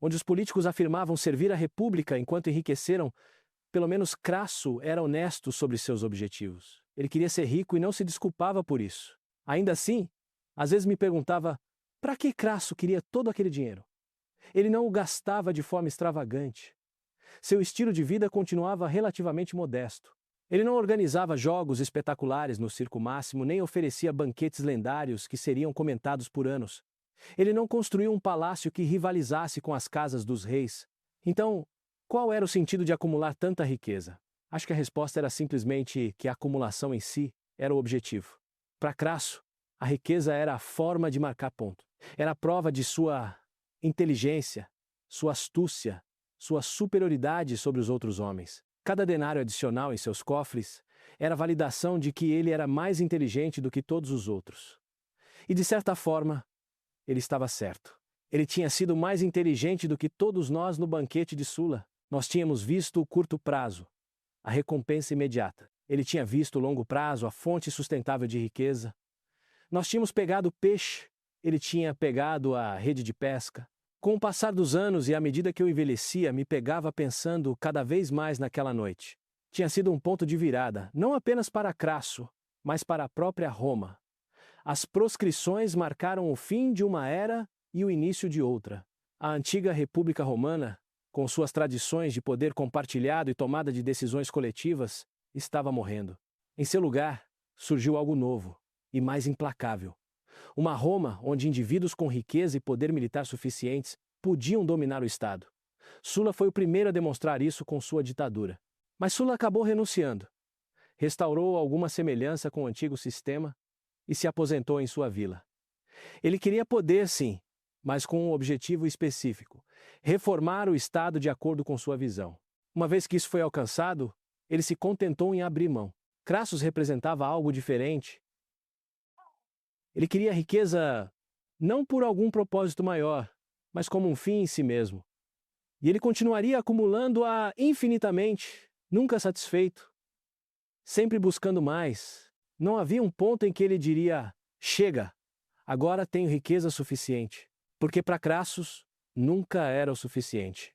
onde os políticos afirmavam servir a República enquanto enriqueceram, pelo menos Crasso era honesto sobre seus objetivos. Ele queria ser rico e não se desculpava por isso. Ainda assim, às vezes me perguntava, para que Crasso queria todo aquele dinheiro? Ele não o gastava de forma extravagante. Seu estilo de vida continuava relativamente modesto. Ele não organizava jogos espetaculares no Circo Máximo, nem oferecia banquetes lendários que seriam comentados por anos. Ele não construiu um palácio que rivalizasse com as casas dos reis. Então, qual era o sentido de acumular tanta riqueza? Acho que a resposta era simplesmente que a acumulação em si era o objetivo. Para Crasso, a riqueza era a forma de marcar ponto. Era a prova de sua inteligência, sua astúcia, sua superioridade sobre os outros homens. Cada denário adicional em seus cofres era a validação de que ele era mais inteligente do que todos os outros. E de certa forma, ele estava certo. Ele tinha sido mais inteligente do que todos nós no banquete de Sula. Nós tínhamos visto o curto prazo, a recompensa imediata. Ele tinha visto o longo prazo, a fonte sustentável de riqueza. Nós tínhamos pegado peixe, ele tinha pegado a rede de pesca. Com o passar dos anos e à medida que eu envelhecia, me pegava pensando cada vez mais naquela noite. Tinha sido um ponto de virada, não apenas para Crasso, mas para a própria Roma. As proscrições marcaram o fim de uma era e o início de outra. A antiga República Romana, com suas tradições de poder compartilhado e tomada de decisões coletivas, estava morrendo. Em seu lugar, surgiu algo novo e mais implacável. Uma Roma onde indivíduos com riqueza e poder militar suficientes podiam dominar o Estado. Sulla foi o primeiro a demonstrar isso com sua ditadura. Mas Sulla acabou renunciando. Restaurou alguma semelhança com o antigo sistema e se aposentou em sua vila. Ele queria poder, sim, mas com um objetivo específico: reformar o Estado de acordo com sua visão. Uma vez que isso foi alcançado, ele se contentou em abrir mão. Crassus representava algo diferente. Ele queria riqueza não por algum propósito maior, mas como um fim em si mesmo. E ele continuaria acumulando-a infinitamente, nunca satisfeito, sempre buscando mais. Não havia um ponto em que ele diria: chega, agora tenho riqueza suficiente. Porque para Crassus, nunca era o suficiente.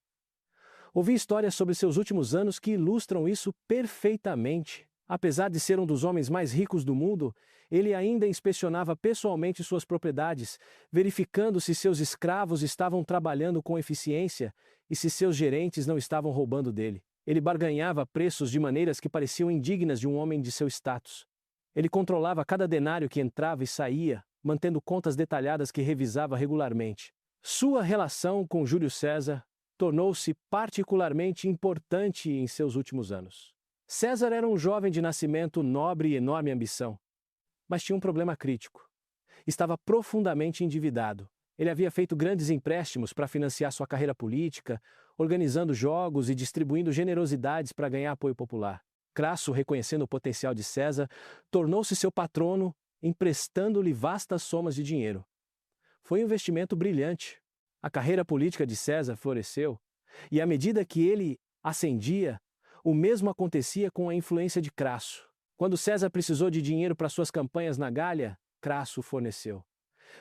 Ouvi histórias sobre seus últimos anos que ilustram isso perfeitamente. Apesar de ser um dos homens mais ricos do mundo, ele ainda inspecionava pessoalmente suas propriedades, verificando se seus escravos estavam trabalhando com eficiência e se seus gerentes não estavam roubando dele. Ele barganhava preços de maneiras que pareciam indignas de um homem de seu status. Ele controlava cada denário que entrava e saía, mantendo contas detalhadas que revisava regularmente. Sua relação com Júlio César tornou-se particularmente importante em seus últimos anos. César era um jovem de nascimento nobre e enorme ambição, mas tinha um problema crítico. Estava profundamente endividado. Ele havia feito grandes empréstimos para financiar sua carreira política, organizando jogos e distribuindo generosidades para ganhar apoio popular. Crasso, reconhecendo o potencial de César, tornou-se seu patrono, emprestando-lhe vastas somas de dinheiro. Foi um investimento brilhante. A carreira política de César floresceu, e à medida que ele ascendia, o mesmo acontecia com a influência de Crasso. Quando César precisou de dinheiro para suas campanhas na Gália, Crasso forneceu.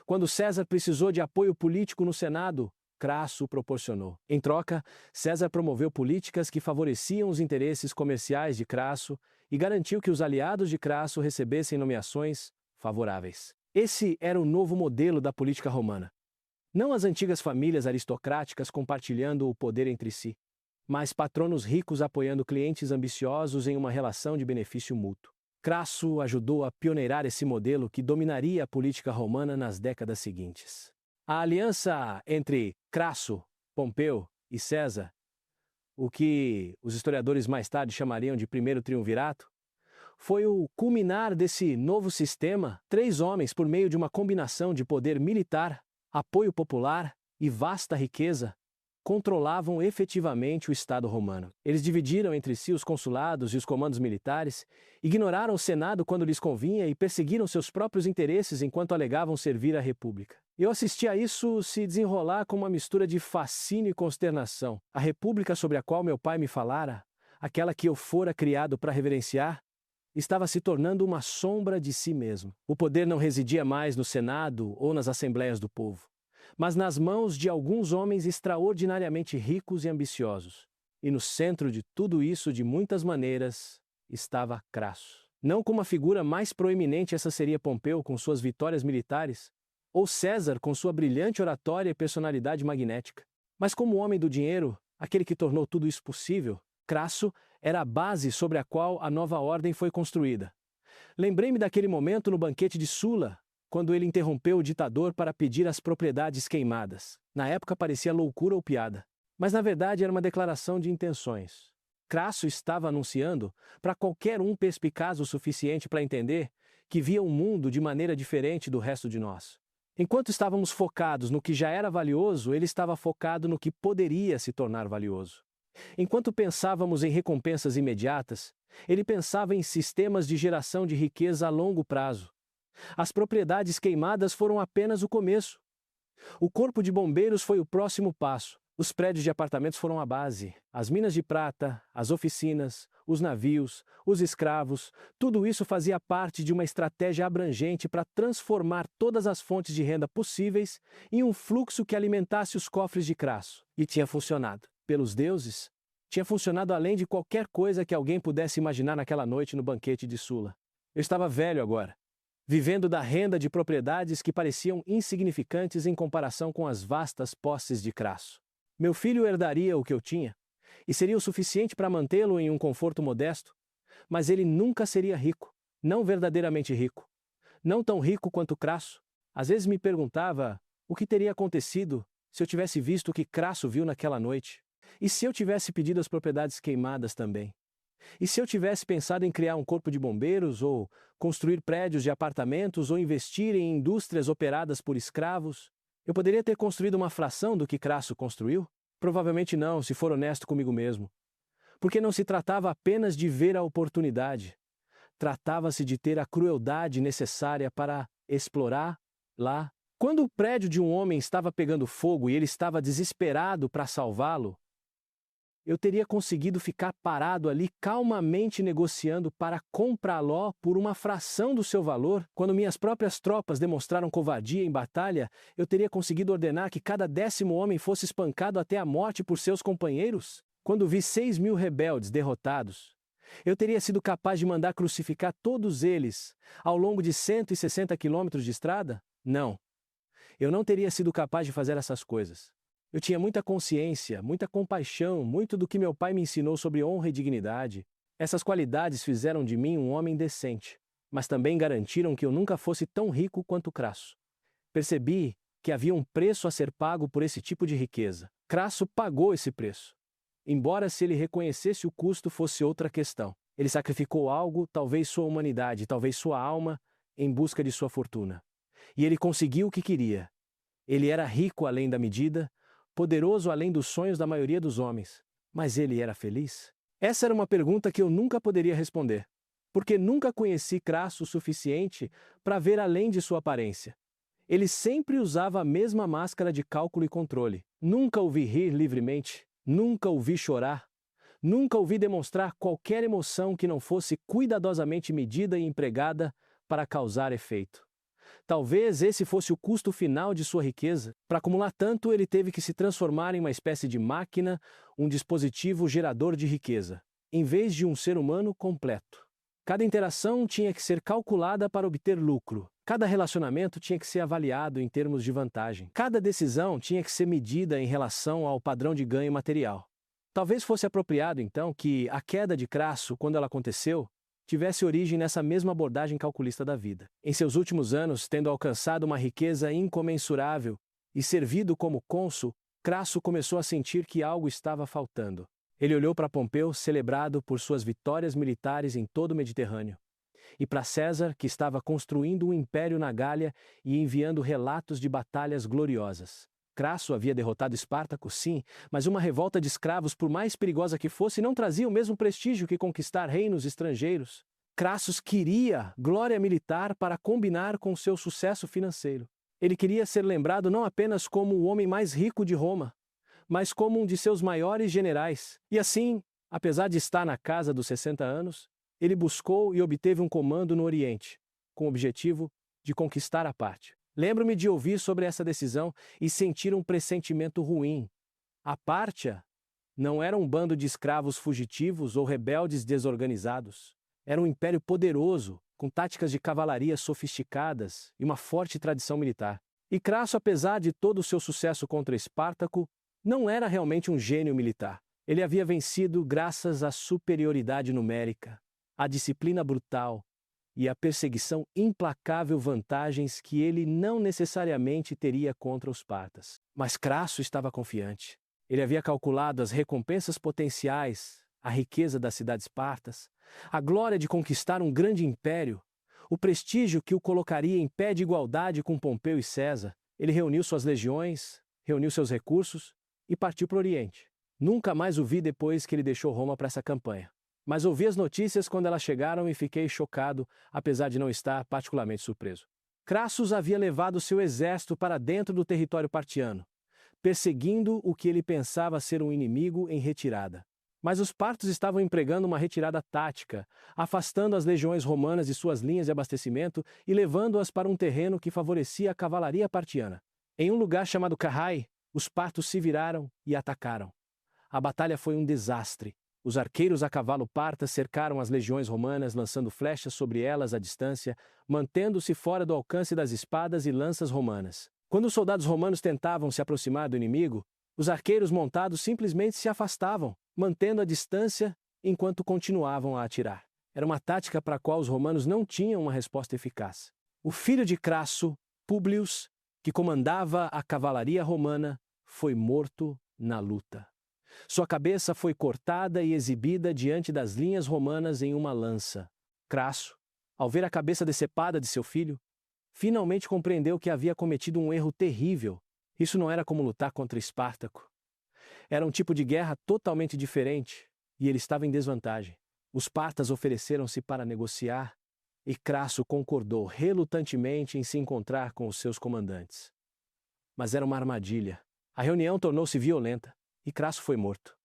Quando César precisou de apoio político no Senado, Crasso proporcionou. Em troca, César promoveu políticas que favoreciam os interesses comerciais de Crasso e garantiu que os aliados de Crasso recebessem nomeações favoráveis. Esse era o novo modelo da política romana. Não as antigas famílias aristocráticas compartilhando o poder entre si, mas patronos ricos apoiando clientes ambiciosos em uma relação de benefício mútuo. Crasso ajudou a pioneirar esse modelo que dominaria a política romana nas décadas seguintes. A aliança entre Crasso, Pompeu e César, o que os historiadores mais tarde chamariam de primeiro triunvirato, foi o culminar desse novo sistema. 3 homens, por meio de uma combinação de poder militar, apoio popular e vasta riqueza, controlavam efetivamente o Estado romano. Eles dividiram entre si os consulados e os comandos militares, ignoraram o Senado quando lhes convinha e perseguiram seus próprios interesses enquanto alegavam servir a República. Eu assisti a isso se desenrolar com uma mistura de fascínio e consternação. A República sobre a qual meu pai me falara, aquela que eu fora criado para reverenciar, estava se tornando uma sombra de si mesmo. O poder não residia mais no Senado ou nas assembleias do povo, mas nas mãos de alguns homens extraordinariamente ricos e ambiciosos. E no centro de tudo isso, de muitas maneiras, estava Crasso. Não como a figura mais proeminente, essa seria Pompeu com suas vitórias militares, ou César com sua brilhante oratória e personalidade magnética, mas como o homem do dinheiro, aquele que tornou tudo isso possível. Crasso era a base sobre a qual a nova ordem foi construída. Lembrei-me daquele momento no banquete de Sulla, quando ele interrompeu o ditador para pedir as propriedades queimadas. Na época parecia loucura ou piada, mas na verdade era uma declaração de intenções. Crasso estava anunciando, para qualquer um perspicaz o suficiente para entender, que via o mundo de maneira diferente do resto de nós. Enquanto estávamos focados no que já era valioso, ele estava focado no que poderia se tornar valioso. Enquanto pensávamos em recompensas imediatas, ele pensava em sistemas de geração de riqueza a longo prazo. As propriedades queimadas foram apenas o começo. O corpo de bombeiros foi o próximo passo. Os prédios de apartamentos foram a base. As minas de prata, as oficinas, os navios, os escravos, tudo isso fazia parte de uma estratégia abrangente para transformar todas as fontes de renda possíveis em um fluxo que alimentasse os cofres de Crasso. E tinha funcionado. Pelos deuses, tinha funcionado além de qualquer coisa que alguém pudesse imaginar naquela noite no banquete de Sulla. Eu estava velho agora. vivendo da renda de propriedades que pareciam insignificantes em comparação com as vastas posses de Crasso. Meu filho herdaria o que eu tinha, e seria o suficiente para mantê-lo em um conforto modesto, mas ele nunca seria rico, não verdadeiramente rico. Não tão rico quanto Crasso. Às vezes me perguntava o que teria acontecido se eu tivesse visto o que Crasso viu naquela noite. E se eu tivesse pedido as propriedades queimadas também? E se eu tivesse pensado em criar um corpo de bombeiros, ou construir prédios de apartamentos, ou investir em indústrias operadas por escravos? Eu poderia ter construído uma fração do que Crasso construiu? Provavelmente não, se for honesto comigo mesmo. Porque não se tratava apenas de ver a oportunidade. Tratava-se de ter a crueldade necessária para explorar lá. Quando o prédio de um homem estava pegando fogo e ele estava desesperado para salvá-lo, eu teria conseguido ficar parado ali calmamente negociando para comprá-lo por uma fração do seu valor. Quando minhas próprias tropas demonstraram covardia em batalha, eu teria conseguido ordenar que cada 10º homem fosse espancado até a morte por seus companheiros. Quando vi 6.000 rebeldes derrotados, eu teria sido capaz de mandar crucificar todos eles ao longo de 160 quilômetros de estrada? Não. Eu não teria sido capaz de fazer essas coisas. Eu tinha muita consciência, muita compaixão, muito do que meu pai me ensinou sobre honra e dignidade. Essas qualidades fizeram de mim um homem decente, mas também garantiram que eu nunca fosse tão rico quanto Crasso. Percebi que havia um preço a ser pago por esse tipo de riqueza. Crasso pagou esse preço. Embora se ele reconhecesse o custo fosse outra questão. Ele sacrificou algo, talvez sua humanidade, talvez sua alma, em busca de sua fortuna. E ele conseguiu o que queria. Ele era rico além da medida, poderoso além dos sonhos da maioria dos homens. Mas ele era feliz? Essa era uma pergunta que eu nunca poderia responder, porque nunca conheci Crasso o suficiente para ver além de sua aparência. Ele sempre usava a mesma máscara de cálculo e controle. Nunca o vi rir livremente, nunca o vi chorar, nunca o vi demonstrar qualquer emoção que não fosse cuidadosamente medida e empregada para causar efeito. Talvez esse fosse o custo final de sua riqueza. Para acumular tanto, ele teve que se transformar em uma espécie de máquina, um dispositivo gerador de riqueza, em vez de um ser humano completo. Cada interação tinha que ser calculada para obter lucro. Cada relacionamento tinha que ser avaliado em termos de vantagem. Cada decisão tinha que ser medida em relação ao padrão de ganho material. Talvez fosse apropriado, então, que a queda de Crasso, quando ela aconteceu, tivesse origem nessa mesma abordagem calculista da vida. Em seus últimos anos, tendo alcançado uma riqueza incomensurável e servido como cônsul, Crasso começou a sentir que algo estava faltando. Ele olhou para Pompeu, celebrado por suas vitórias militares em todo o Mediterrâneo, e para César, que estava construindo um império na Gália e enviando relatos de batalhas gloriosas. Crasso havia derrotado Espartaco, sim, mas uma revolta de escravos, por mais perigosa que fosse, não trazia o mesmo prestígio que conquistar reinos estrangeiros. Crassus queria glória militar para combinar com seu sucesso financeiro. Ele queria ser lembrado não apenas como o homem mais rico de Roma, mas como um de seus maiores generais. E assim, apesar de estar na casa dos 60 anos, ele buscou e obteve um comando no Oriente, com o objetivo de conquistar a Pártia. Lembro-me de ouvir sobre essa decisão e sentir um pressentimento ruim. A Pártia não era um bando de escravos fugitivos ou rebeldes desorganizados. Era um império poderoso, com táticas de cavalaria sofisticadas e uma forte tradição militar. E Crasso, apesar de todo o seu sucesso contra Espartaco, não era realmente um gênio militar. Ele havia vencido graças à superioridade numérica, à disciplina brutal e à perseguição implacável, vantagens que ele não necessariamente teria contra os partas. Mas Crasso estava confiante. Ele havia calculado as recompensas potenciais, a riqueza das cidades partas, a glória de conquistar um grande império, o prestígio que o colocaria em pé de igualdade com Pompeu e César. Ele reuniu suas legiões, reuniu seus recursos e partiu para o Oriente. Nunca mais o vi depois que ele deixou Roma para essa campanha. Mas ouvi as notícias quando elas chegaram e fiquei chocado, apesar de não estar particularmente surpreso. Crassus havia levado seu exército para dentro do território partiano, perseguindo o que ele pensava ser um inimigo em retirada. Mas os partos estavam empregando uma retirada tática, afastando as legiões romanas de suas linhas de abastecimento e levando-as para um terreno que favorecia a cavalaria partiana. Em um lugar chamado Carrai, os partos se viraram e atacaram. A batalha foi um desastre. Os arqueiros a cavalo partas cercaram as legiões romanas, lançando flechas sobre elas à distância, mantendo-se fora do alcance das espadas e lanças romanas. Quando os soldados romanos tentavam se aproximar do inimigo, os arqueiros montados simplesmente se afastavam, mantendo a distância enquanto continuavam a atirar. Era uma tática para a qual os romanos não tinham uma resposta eficaz. O filho de Crasso, Públio, que comandava a cavalaria romana, foi morto na luta. Sua cabeça foi cortada e exibida diante das linhas romanas em uma lança. Crasso, ao ver a cabeça decepada de seu filho, finalmente compreendeu que havia cometido um erro terrível. Isso não era como lutar contra Espartaco. Era um tipo de guerra totalmente diferente, e ele estava em desvantagem. Os partas ofereceram-se para negociar, e Crasso concordou relutantemente em se encontrar com os seus comandantes. Mas era uma armadilha. A reunião tornou-se violenta, e Crasso foi morto.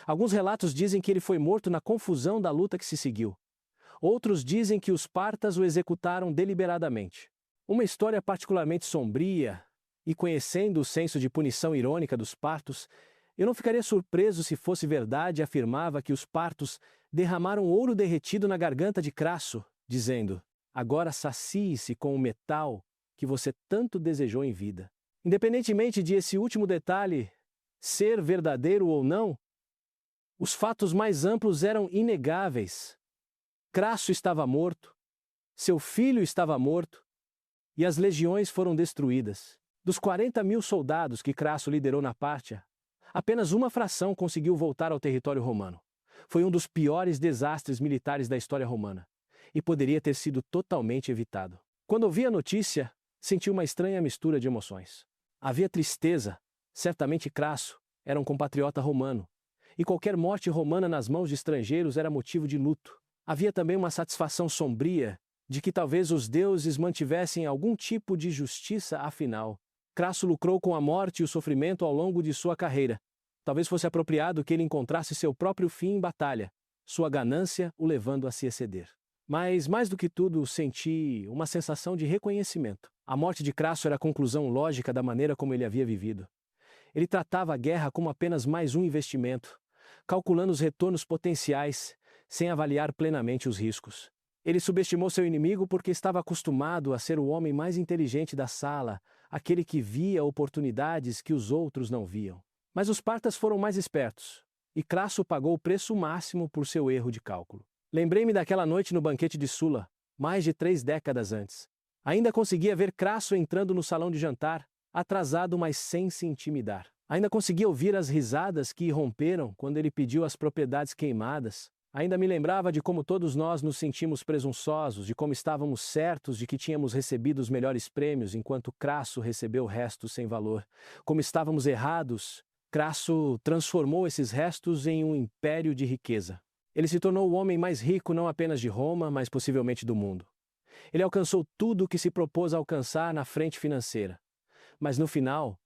Alguns relatos dizem que ele foi morto na confusão da luta que se seguiu. Outros dizem que os partas o executaram deliberadamente. Uma história particularmente sombria, e conhecendo o senso de punição irônica dos partos, eu não ficaria surpreso se fosse verdade e afirmava que os partos derramaram ouro derretido na garganta de Crasso, dizendo: agora sacie-se com o metal que você tanto desejou em vida. Independentemente de esse último detalhe ser verdadeiro ou não, os fatos mais amplos eram inegáveis. Crasso estava morto, seu filho estava morto, e as legiões foram destruídas. Dos 40.000 soldados que Crasso liderou na Pártia, apenas uma fração conseguiu voltar ao território romano. Foi um dos piores desastres militares da história romana, e poderia ter sido totalmente evitado. Quando ouvi a notícia, senti uma estranha mistura de emoções. Havia tristeza. Certamente Crasso era um compatriota romano, e qualquer morte romana nas mãos de estrangeiros era motivo de luto. Havia também uma satisfação sombria de que talvez os deuses mantivessem algum tipo de justiça, afinal. Crasso lucrou com a morte e o sofrimento ao longo de sua carreira. Talvez fosse apropriado que ele encontrasse seu próprio fim em batalha, sua ganância o levando a se exceder. Mas, mais do que tudo, senti uma sensação de reconhecimento. A morte de Crasso era a conclusão lógica da maneira como ele havia vivido. Ele tratava a guerra como apenas mais um investimento, calculando os retornos potenciais, sem avaliar plenamente os riscos. Ele subestimou seu inimigo porque estava acostumado a ser o homem mais inteligente da sala, aquele que via oportunidades que os outros não viam. Mas os partas foram mais espertos, e Crasso pagou o preço máximo por seu erro de cálculo. Lembrei-me daquela noite no banquete de Sula, mais de 3 décadas antes. Ainda conseguia ver Crasso entrando no salão de jantar, atrasado, mas sem se intimidar. Ainda conseguia ouvir as risadas que irromperam quando ele pediu as propriedades queimadas. Ainda me lembrava de como todos nós nos sentimos presunçosos, de como estávamos certos de que tínhamos recebido os melhores prêmios, enquanto Crasso recebeu restos sem valor. Como estávamos errados, Crasso transformou esses restos em um império de riqueza. Ele se tornou o homem mais rico não apenas de Roma, mas possivelmente do mundo. Ele alcançou tudo o que se propôs a alcançar na frente financeira. Mas no final,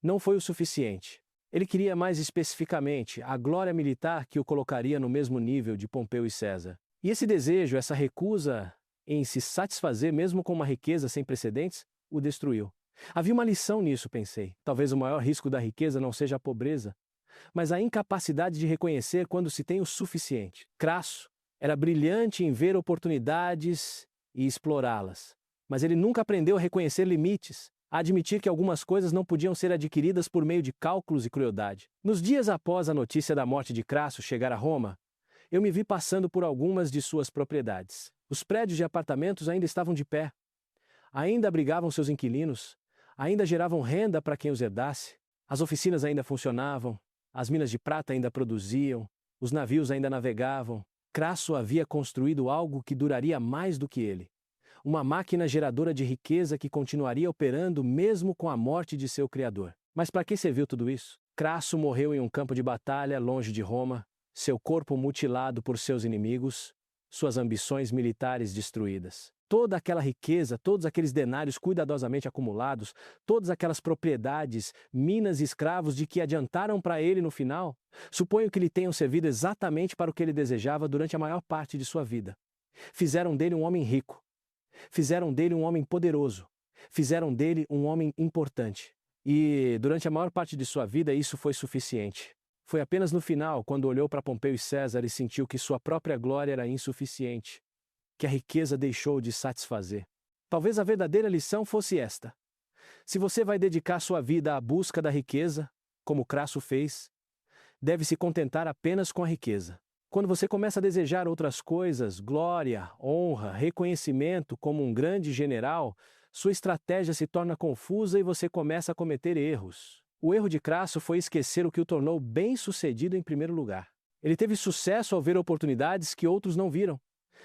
não foi o suficiente. Ele queria mais especificamente a glória militar que o colocaria no mesmo nível de Pompeu e César. E esse desejo, essa recusa em se satisfazer mesmo com uma riqueza sem precedentes, o destruiu. Havia uma lição nisso, pensei. Talvez o maior risco da riqueza não seja a pobreza, mas a incapacidade de reconhecer quando se tem o suficiente. Crasso era brilhante em ver oportunidades e explorá-las, mas ele nunca aprendeu a reconhecer limites, a admitir que algumas coisas não podiam ser adquiridas por meio de cálculos e crueldade. Nos dias após a notícia da morte de Crasso chegar a Roma, eu me vi passando por algumas de suas propriedades. Os prédios de apartamentos ainda estavam de pé, ainda abrigavam seus inquilinos, ainda geravam renda para quem os herdasse, as oficinas ainda funcionavam, as minas de prata ainda produziam, os navios ainda navegavam. Crasso havia construído algo que duraria mais do que ele. Uma máquina geradora de riqueza que continuaria operando mesmo com a morte de seu criador. Mas para que serviu tudo isso? Crasso morreu em um campo de batalha longe de Roma, seu corpo mutilado por seus inimigos, suas ambições militares destruídas. Toda aquela riqueza, todos aqueles denários cuidadosamente acumulados, todas aquelas propriedades, minas e escravos de que adiantaram para ele no final, suponho que lhe tenham servido exatamente para o que ele desejava durante a maior parte de sua vida. Fizeram dele um homem rico. Fizeram dele um homem poderoso. Fizeram dele um homem importante. E, durante a maior parte de sua vida, isso foi suficiente. Foi apenas no final, quando olhou para Pompeu e César e sentiu que sua própria glória era insuficiente, que a riqueza deixou de satisfazer. Talvez a verdadeira lição fosse esta: se você vai dedicar sua vida à busca da riqueza, como Crasso fez, deve se contentar apenas com a riqueza. Quando você começa a desejar outras coisas, glória, honra, reconhecimento como um grande general, sua estratégia se torna confusa e você começa a cometer erros. O erro de Crasso foi esquecer o que o tornou bem-sucedido em primeiro lugar. Ele teve sucesso ao ver oportunidades que outros não viram,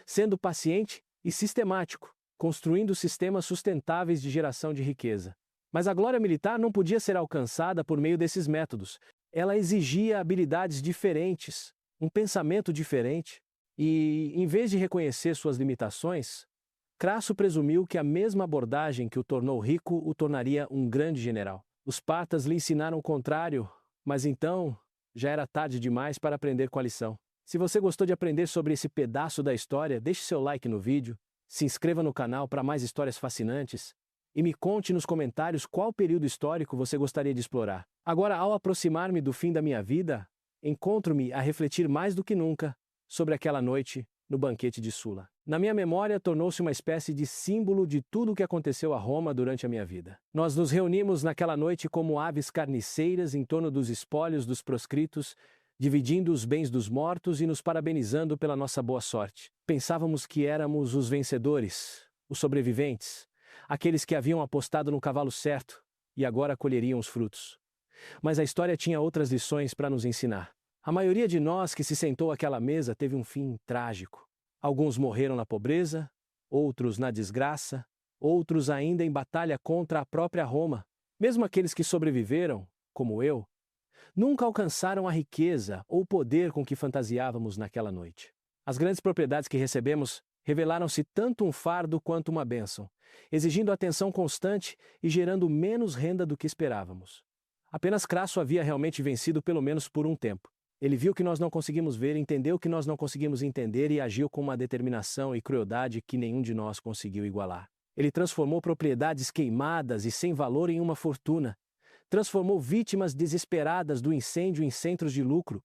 sendo paciente e sistemático, construindo sistemas sustentáveis de geração de riqueza. Mas a glória militar não podia ser alcançada por meio desses métodos. Ela exigia habilidades diferentes, um pensamento diferente. E, em vez de reconhecer suas limitações, Crasso presumiu que a mesma abordagem que o tornou rico o tornaria um grande general. Os partas lhe ensinaram o contrário, mas então já era tarde demais para aprender com a lição. Se você gostou de aprender sobre esse pedaço da história, deixe seu like no vídeo, se inscreva no canal para mais histórias fascinantes e me conte nos comentários qual período histórico você gostaria de explorar. Agora, ao aproximar-me do fim da minha vida, encontro-me a refletir mais do que nunca sobre aquela noite no banquete de Sula. Na minha memória, tornou-se uma espécie de símbolo de tudo o que aconteceu a Roma durante a minha vida. Nós nos reunimos naquela noite como aves carniceiras em torno dos espólios dos proscritos, dividindo os bens dos mortos e nos parabenizando pela nossa boa sorte. Pensávamos que éramos os vencedores, os sobreviventes, aqueles que haviam apostado no cavalo certo e agora colheriam os frutos. Mas a história tinha outras lições para nos ensinar. A maioria de nós que se sentou àquela mesa teve um fim trágico. Alguns morreram na pobreza, outros na desgraça, outros ainda em batalha contra a própria Roma. Mesmo aqueles que sobreviveram, como eu, nunca alcançaram a riqueza ou o poder com que fantasiávamos naquela noite. As grandes propriedades que recebemos revelaram-se tanto um fardo quanto uma bênção, exigindo atenção constante e gerando menos renda do que esperávamos. Apenas Crasso havia realmente vencido pelo menos por um tempo. Ele viu que nós não conseguimos ver, entendeu que nós não conseguimos entender e agiu com uma determinação e crueldade que nenhum de nós conseguiu igualar. Ele transformou propriedades queimadas e sem valor em uma fortuna. Transformou vítimas desesperadas do incêndio em centros de lucro.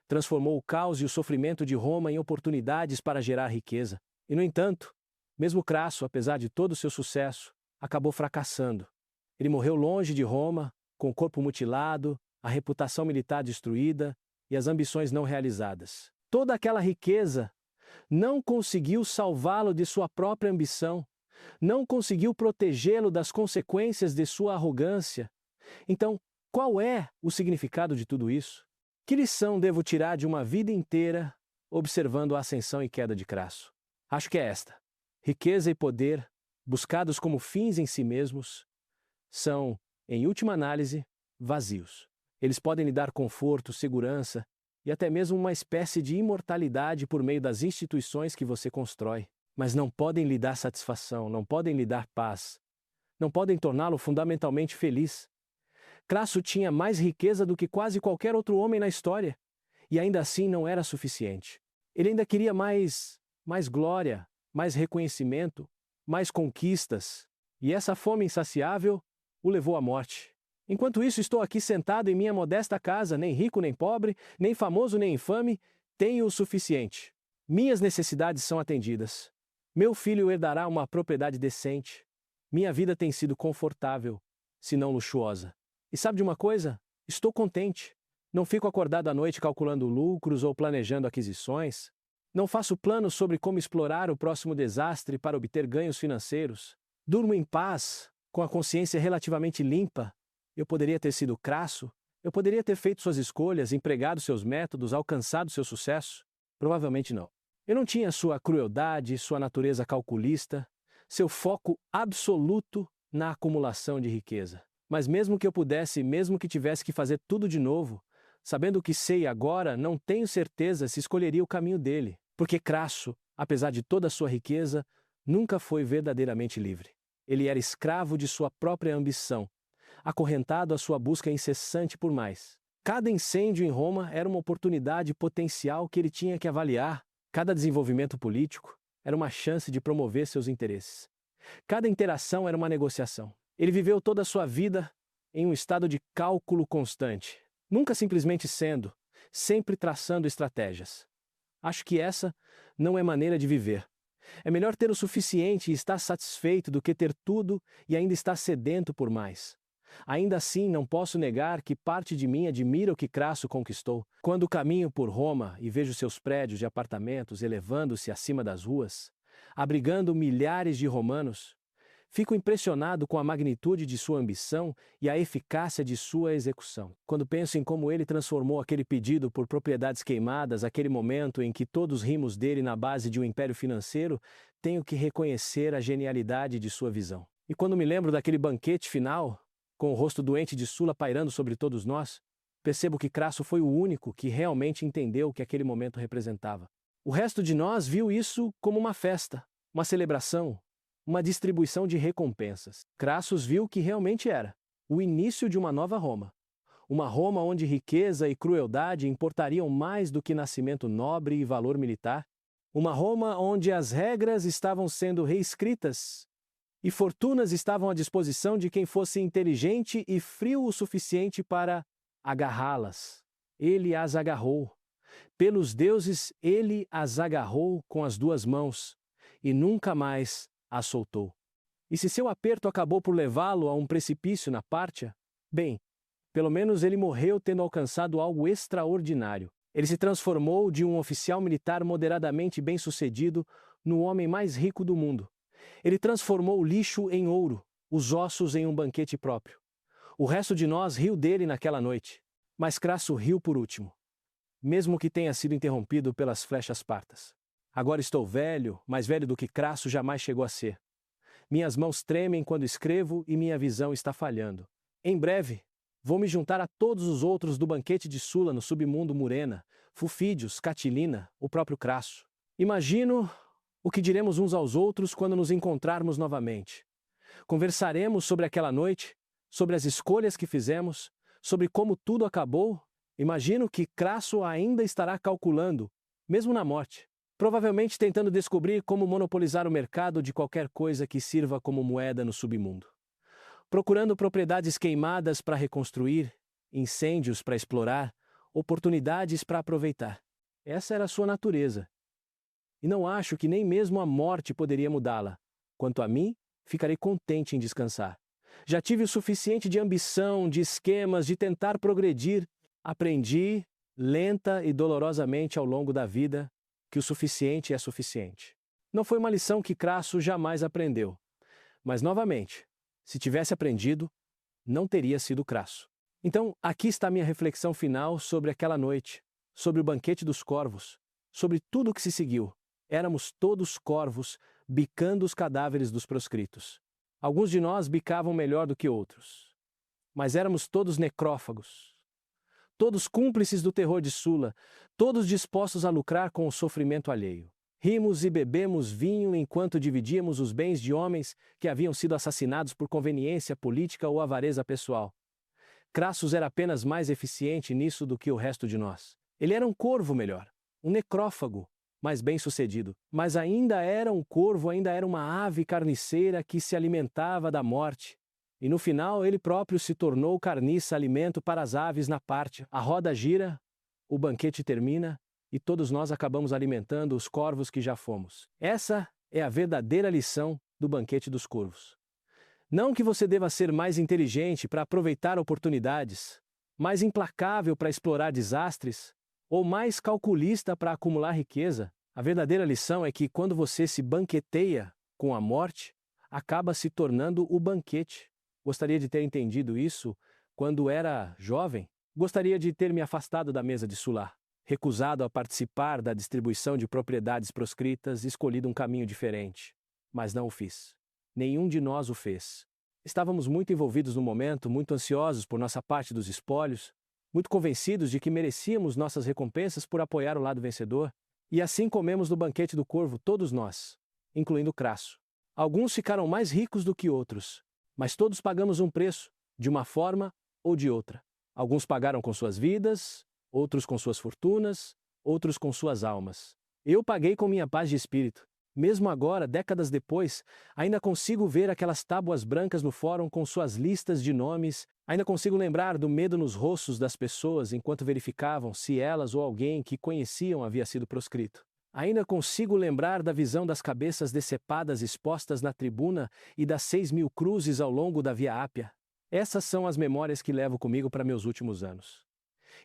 Transformou o caos e o sofrimento de Roma em oportunidades para gerar riqueza. E, no entanto, mesmo Crasso, apesar de todo o seu sucesso, acabou fracassando. Ele morreu longe de Roma, com o corpo mutilado, a reputação militar destruída e as ambições não realizadas. Toda aquela riqueza não conseguiu salvá-lo de sua própria ambição, não conseguiu protegê-lo das consequências de sua arrogância. Então, qual é o significado de tudo isso? Que lição devo tirar de uma vida inteira observando a ascensão e queda de Crasso? Acho que é esta: riqueza e poder, buscados como fins em si mesmos, são, em última análise, vazios. Eles podem lhe dar conforto, segurança e até mesmo uma espécie de imortalidade por meio das instituições que você constrói, mas não podem lhe dar satisfação, não podem lhe dar paz, não podem torná-lo fundamentalmente feliz. Crasso tinha mais riqueza do que quase qualquer outro homem na história, e ainda assim não era suficiente. Ele ainda queria mais glória, mais reconhecimento, mais conquistas, e essa fome insaciável o levou à morte. Enquanto isso, estou aqui sentado em minha modesta casa, nem rico nem pobre, nem famoso nem infame, tenho o suficiente. Minhas necessidades são atendidas. Meu filho herdará uma propriedade decente. Minha vida tem sido confortável, se não luxuosa. E sabe de uma coisa? Estou contente. Não fico acordado à noite calculando lucros ou planejando aquisições. Não faço planos sobre como explorar o próximo desastre para obter ganhos financeiros. Durmo em paz, com a consciência relativamente limpa. Eu poderia ter sido Crasso, eu poderia ter feito suas escolhas, empregado seus métodos, alcançado seu sucesso? Provavelmente não. Eu não tinha sua crueldade, sua natureza calculista, seu foco absoluto na acumulação de riqueza. Mas mesmo que eu pudesse, mesmo que tivesse que fazer tudo de novo, sabendo o que sei agora, não tenho certeza se escolheria o caminho dele, porque Crasso, apesar de toda a sua riqueza, nunca foi verdadeiramente livre. Ele era escravo de sua própria ambição, acorrentado à sua busca incessante por mais. Cada incêndio em Roma era uma oportunidade potencial que ele tinha que avaliar. Cada desenvolvimento político era uma chance de promover seus interesses. Cada interação era uma negociação. Ele viveu toda a sua vida em um estado de cálculo constante, nunca simplesmente sendo, sempre traçando estratégias. Acho que essa não é maneira de viver. É melhor ter o suficiente e estar satisfeito do que ter tudo e ainda estar sedento por mais. Ainda assim, não posso negar que parte de mim admira o que Crasso conquistou. Quando caminho por Roma e vejo seus prédios de apartamentos elevando-se acima das ruas, abrigando milhares de romanos, fico impressionado com a magnitude de sua ambição e a eficácia de sua execução. Quando penso em como ele transformou aquele pedido por propriedades queimadas, aquele momento em que todos rimos dele na base de um império financeiro, tenho que reconhecer a genialidade de sua visão. E quando me lembro daquele banquete final, com o rosto doente de Sulla pairando sobre todos nós, percebo que Crasso foi o único que realmente entendeu o que aquele momento representava. O resto de nós viu isso como uma festa, uma celebração, uma distribuição de recompensas. Crassus viu o que realmente era: o início de uma nova Roma. Uma Roma onde riqueza e crueldade importariam mais do que nascimento nobre e valor militar. Uma Roma onde as regras estavam sendo reescritas e fortunas estavam à disposição de quem fosse inteligente e frio o suficiente para agarrá-las. Ele as agarrou. Pelos deuses, ele as agarrou com as duas mãos e nunca mais as soltou. E se seu aperto acabou por levá-lo a um precipício na Pártia, bem, pelo menos ele morreu tendo alcançado algo extraordinário. Ele se transformou de um oficial militar moderadamente bem-sucedido no homem mais rico do mundo. Ele transformou o lixo em ouro, os ossos em um banquete próprio. O resto de nós riu dele naquela noite, mas Crasso riu por último, mesmo que tenha sido interrompido pelas flechas partas. Agora estou velho, mais velho do que Crasso jamais chegou a ser. Minhas mãos tremem quando escrevo e minha visão está falhando. Em breve, vou me juntar a todos os outros do banquete de Sulla no submundo Murena, Fufídios, Catilina, o próprio Crasso. Imagino o que diremos uns aos outros quando nos encontrarmos novamente. Conversaremos sobre aquela noite, sobre as escolhas que fizemos, sobre como tudo acabou. Imagino que Crasso ainda estará calculando, mesmo na morte, provavelmente tentando descobrir como monopolizar o mercado de qualquer coisa que sirva como moeda no submundo. Procurando propriedades queimadas para reconstruir, incêndios para explorar, oportunidades para aproveitar. Essa era a sua natureza. E não acho que nem mesmo a morte poderia mudá-la. Quanto a mim, ficarei contente em descansar. Já tive o suficiente de ambição, de esquemas, de tentar progredir. Aprendi, lenta e dolorosamente ao longo da vida, que o suficiente é suficiente. Não foi uma lição que Crasso jamais aprendeu. Mas, novamente, se tivesse aprendido, não teria sido Crasso. Então, aqui está minha reflexão final sobre aquela noite, sobre o banquete dos corvos, sobre tudo o que se seguiu. Éramos todos corvos, bicando os cadáveres dos proscritos. Alguns de nós bicavam melhor do que outros. Mas éramos todos necrófagos. Todos cúmplices do terror de Sulla, todos dispostos a lucrar com o sofrimento alheio. Rimos e bebemos vinho enquanto dividíamos os bens de homens que haviam sido assassinados por conveniência política ou avareza pessoal. Crassus era apenas mais eficiente nisso do que o resto de nós. Ele era um corvo melhor, um necrófago, mais bem-sucedido. Mas ainda era um corvo, ainda era uma ave carniceira que se alimentava da morte. E no final ele próprio se tornou carniça, alimento para as aves na Pártia. A roda gira, o banquete termina, e todos nós acabamos alimentando os corvos que já fomos. Essa é a verdadeira lição do banquete dos corvos. Não que você deva ser mais inteligente para aproveitar oportunidades, mais implacável para explorar desastres, ou mais calculista para acumular riqueza. A verdadeira lição é que quando você se banqueteia com a morte, acaba se tornando o banquete. Gostaria de ter entendido isso quando era jovem. Gostaria de ter me afastado da mesa de Sulla, recusado a participar da distribuição de propriedades proscritas, escolhido um caminho diferente. Mas não o fiz. Nenhum de nós o fez. Estávamos muito envolvidos no momento, muito ansiosos por nossa parte dos espólios, muito convencidos de que merecíamos nossas recompensas por apoiar o lado vencedor, e assim comemos no banquete do corvo todos nós, incluindo Crasso. Alguns ficaram mais ricos do que outros, mas todos pagamos um preço, de uma forma ou de outra. Alguns pagaram com suas vidas, outros com suas fortunas, outros com suas almas. Eu paguei com minha paz de espírito. Mesmo agora, décadas depois, ainda consigo ver aquelas tábuas brancas no fórum com suas listas de nomes, ainda consigo lembrar do medo nos rostos das pessoas enquanto verificavam se elas ou alguém que conheciam havia sido proscrito. Ainda consigo lembrar da visão das cabeças decepadas expostas na tribuna e das 6.000 cruzes ao longo da Via Ápia. Essas são as memórias que levo comigo para meus últimos anos.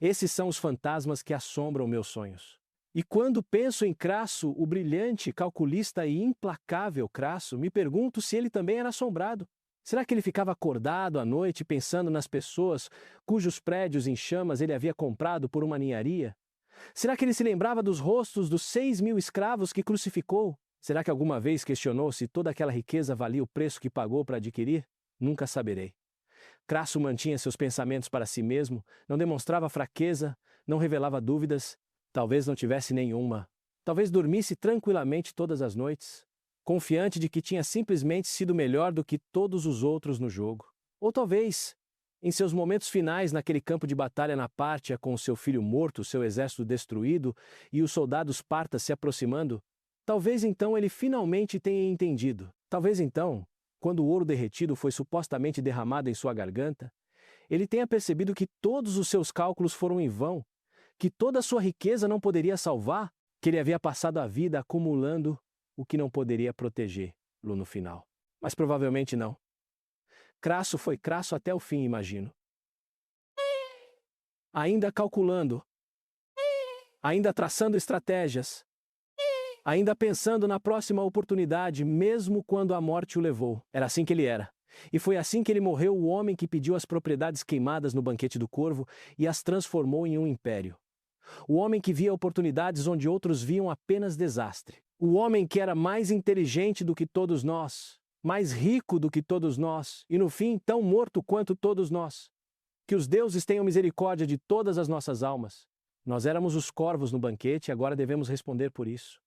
Esses são os fantasmas que assombram meus sonhos. E quando penso em Crasso, o brilhante, calculista e implacável Crasso, me pergunto se ele também era assombrado. Será que ele ficava acordado à noite pensando nas pessoas cujos prédios em chamas ele havia comprado por uma ninharia? Será que ele se lembrava dos rostos dos 6.000 escravos que crucificou? Será que alguma vez questionou se toda aquela riqueza valia o preço que pagou para adquirir? Nunca saberei. Crasso mantinha seus pensamentos para si mesmo, não demonstrava fraqueza, não revelava dúvidas, talvez não tivesse nenhuma. Talvez dormisse tranquilamente todas as noites, confiante de que tinha simplesmente sido melhor do que todos os outros no jogo. Ou talvez, em seus momentos finais naquele campo de batalha na Pártia, com o seu filho morto, seu exército destruído e os soldados partas se aproximando, talvez então ele finalmente tenha entendido. Talvez então, quando o ouro derretido foi supostamente derramado em sua garganta, ele tenha percebido que todos os seus cálculos foram em vão, que toda a sua riqueza não poderia salvar, que ele havia passado a vida acumulando o que não poderia protegê-lo no final. Mas provavelmente não. Crasso foi crasso até o fim, imagino. Ainda calculando, ainda traçando estratégias, ainda pensando na próxima oportunidade, mesmo quando a morte o levou. Era assim que ele era. E foi assim que ele morreu, o homem que pediu as propriedades queimadas no banquete do corvo e as transformou em um império. O homem que via oportunidades onde outros viam apenas desastre. O homem que era mais inteligente do que todos nós, mais rico do que todos nós, e no fim tão morto quanto todos nós. Que os deuses tenham misericórdia de todas as nossas almas. Nós éramos os corvos no banquete e agora devemos responder por isso.